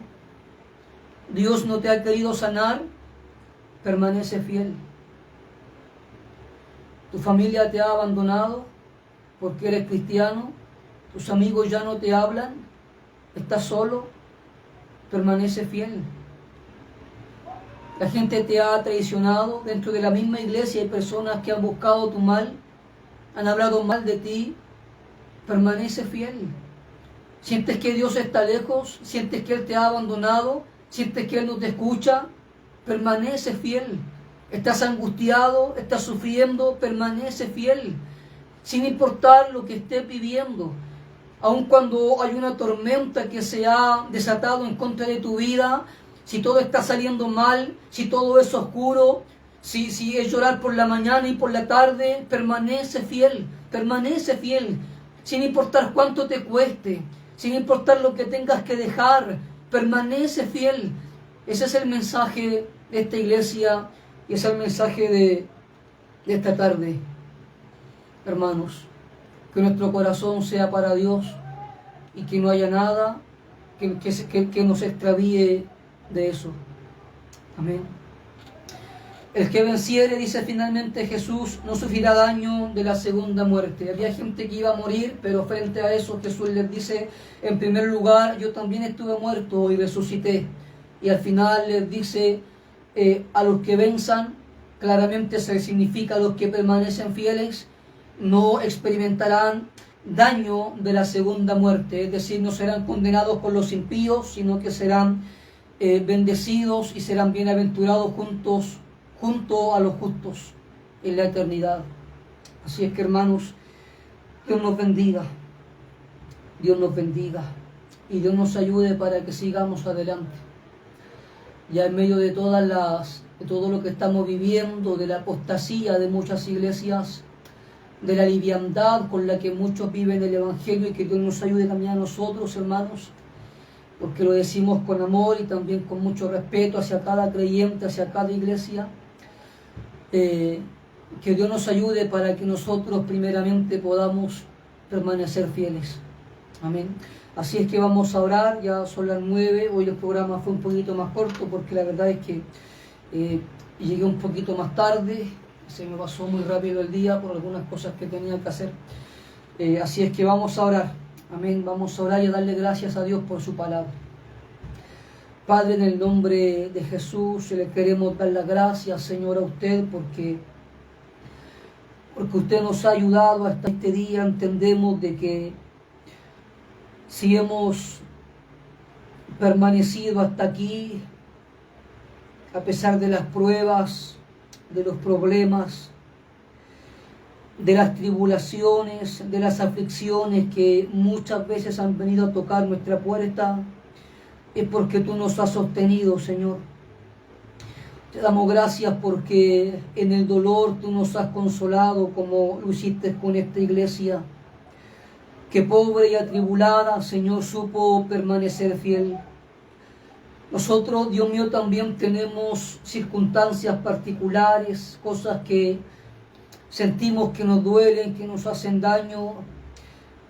S2: ¿Dios no te ha querido sanar? Permanece fiel. ¿Tu familia te ha abandonado porque eres cristiano? ¿Tus amigos ya no te hablan? ¿Estás solo? Permanece fiel. La gente te ha traicionado. Dentro de la misma iglesia hay personas que han buscado tu mal, han hablado mal de ti. Permanece fiel. ¿Sientes que Dios está lejos? ¿Sientes que Él te ha abandonado? ¿Sientes que Él no te escucha? Permanece fiel. ¿Estás angustiado? ¿Estás sufriendo? Permanece fiel. Sin importar lo que estés viviendo. Aun cuando hay una tormenta que se ha desatado en contra de tu vida, si todo está saliendo mal, si todo es oscuro, si es llorar por la mañana y por la tarde, permanece fiel. Permanece fiel. Sin importar cuánto te cueste, sin importar lo que tengas que dejar, permanece fiel. Ese es el mensaje de esta iglesia y ese es el mensaje de esta tarde. Hermanos, que nuestro corazón sea para Dios y que no haya nada que nos extravíe de eso. Amén. El que venciere, dice finalmente Jesús, no sufrirá daño de la segunda muerte. Había gente que iba a morir, pero frente a eso Jesús les dice, en primer lugar, yo también estuve muerto y resucité. Y al final les dice, a los que venzan, claramente se significa a los que permanecen fieles, no experimentarán daño de la segunda muerte. Es decir, no serán condenados con los impíos, sino que serán bendecidos y serán bienaventurados juntos junto a los justos en la eternidad. Así es que, hermanos, Dios nos bendiga, Dios nos bendiga y Dios nos ayude para que sigamos adelante. Ya en medio de de todo lo que estamos viviendo, de la apostasía de muchas iglesias, de la liviandad con la que muchos viven el Evangelio, y que Dios nos ayude también a nosotros, hermanos, porque lo decimos con amor y también con mucho respeto hacia cada creyente, hacia cada iglesia. Que Dios nos ayude para que nosotros primeramente podamos permanecer fieles. Amén. Así es que vamos a orar, ya son las 9, hoy el programa fue un poquito más corto porque la verdad es que llegué un poquito más tarde, se me pasó muy rápido el día por algunas cosas que tenía que hacer. Así es que vamos a orar. Amén. Vamos a orar y a darle gracias a Dios por su palabra. Padre, en el nombre de Jesús, le queremos dar las gracias, Señor, a usted porque usted nos ha ayudado hasta este día. Entendemos de que si hemos permanecido hasta aquí, a pesar de las pruebas, de los problemas, de las tribulaciones, de las aflicciones que muchas veces han venido a tocar nuestra puerta, es porque tú nos has sostenido, Señor. Te damos gracias porque en el dolor tú nos has consolado, como lo hiciste con esta iglesia, que pobre y atribulada, Señor, supo permanecer fiel. Nosotros, Dios mío, también tenemos circunstancias particulares, cosas que sentimos que nos duelen, que nos hacen daño.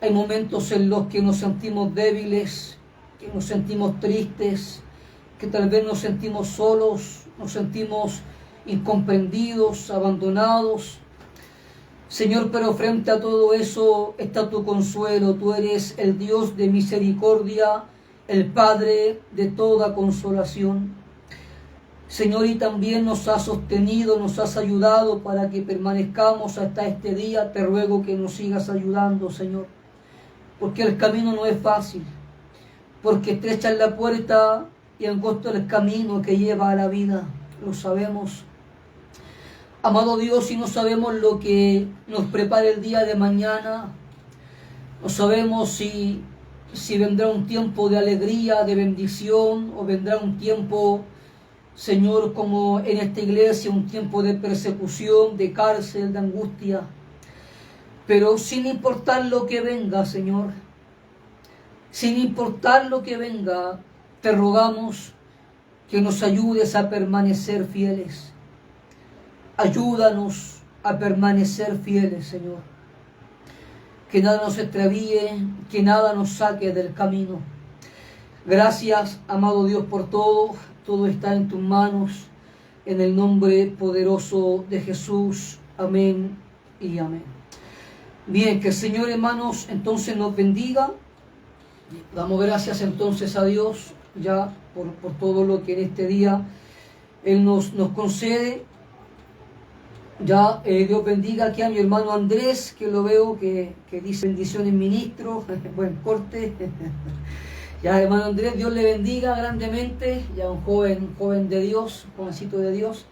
S2: Hay momentos en los que nos sentimos débiles, que nos sentimos tristes, que tal vez nos sentimos solos, nos sentimos incomprendidos, abandonados. Señor, pero frente a todo eso está tu consuelo. Tú eres el Dios de misericordia, el Padre de toda consolación. Señor, y también nos has sostenido, nos has ayudado para que permanezcamos hasta este día. Te ruego que nos sigas ayudando, Señor, porque el camino no es fácil, porque estrecha es la puerta y angosto el camino que lleva a la vida. Lo sabemos. Amado Dios, y no sabemos lo que nos prepara el día de mañana. No sabemos si vendrá un tiempo de alegría, de bendición, o vendrá un tiempo, Señor, como en esta iglesia, un tiempo de persecución, de cárcel, de angustia. Pero sin importar lo que venga, Señor, sin importar lo que venga, te rogamos que nos ayudes a permanecer fieles. Ayúdanos a permanecer fieles, Señor. Que nada nos extravíe, que nada nos saque del camino. Gracias, amado Dios, por todo. Todo está en tus manos. En el nombre poderoso de Jesús. Amén y amén. Bien, que el Señor, hermanos, entonces nos bendiga. Damos gracias entonces a Dios ya por todo lo que en este día Él nos concede. Ya Dios bendiga aquí a mi hermano Andrés, que lo veo que dice bendiciones ministro, buen corte. Ya, hermano Andrés, Dios le bendiga grandemente, ya un joven de Dios, jovencito de Dios.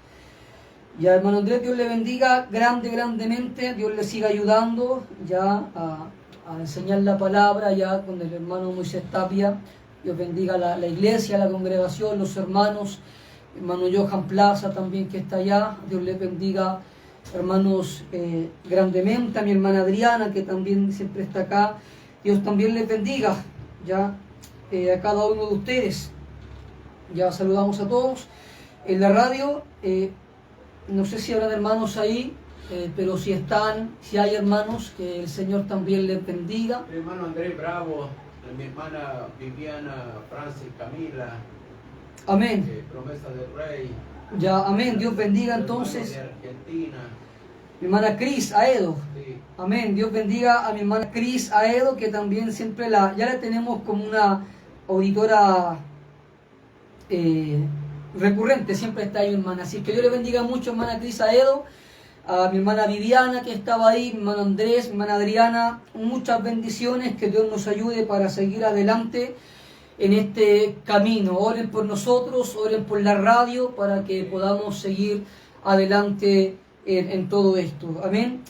S2: Ya, hermano Andrés, Dios le bendiga grandemente, Dios le siga ayudando ya a enseñar la palabra ya con el hermano Moisés Tapia. Dios bendiga la iglesia, la congregación, los hermanos, hermano Johan Plaza también que está allá. Dios le bendiga, hermanos, grandemente, a mi hermana Adriana que también siempre está acá. Dios también les bendiga ya a cada uno de ustedes. Ya saludamos a todos en la radio. No sé si habrán hermanos ahí, pero si hay hermanos, que el Señor también les bendiga.
S1: Mi hermano Andrés Bravo, mi hermana Viviana, Francis, Camila.
S2: Amén.
S1: Promesa del Rey.
S2: Ya, amén. Dios bendiga entonces.
S1: De Argentina.
S2: Mi hermana Cris Aedo.
S1: Sí.
S2: Amén. Dios bendiga a mi hermana Cris Aedo, que también siempre ya la tenemos como una auditora recurrente, siempre está ahí, hermana. Así que Dios le bendiga mucho, hermana Cris Aedo, a mi hermana Viviana que estaba ahí, mi hermano Andrés, mi hermana Adriana. Muchas bendiciones, que Dios nos ayude para seguir adelante en este camino. Oren por nosotros, oren por la radio para que podamos seguir adelante en todo esto. Amén.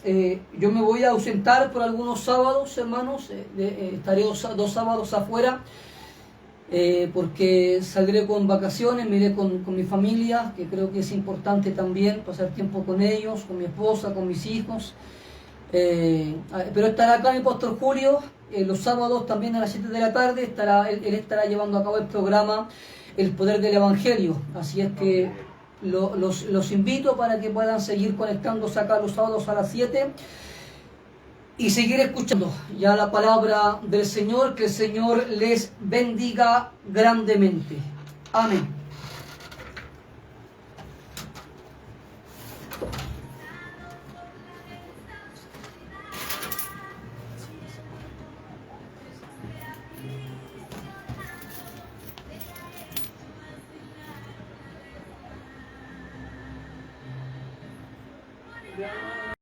S2: Yo me voy a ausentar por algunos sábados, hermanos. Estaré dos sábados afuera. Porque saldré con vacaciones, me iré con mi familia, que creo que es importante también pasar tiempo con ellos, con mi esposa, con mis hijos. Pero estará acá mi pastor Julio, los sábados también a las 7 de la tarde, él estará llevando a cabo el programa El Poder del Evangelio. Así es que los invito para que puedan seguir conectándose acá los sábados a las 7 y seguir escuchando ya la palabra del Señor. Que el Señor les bendiga grandemente. Amén.
S1: Ya.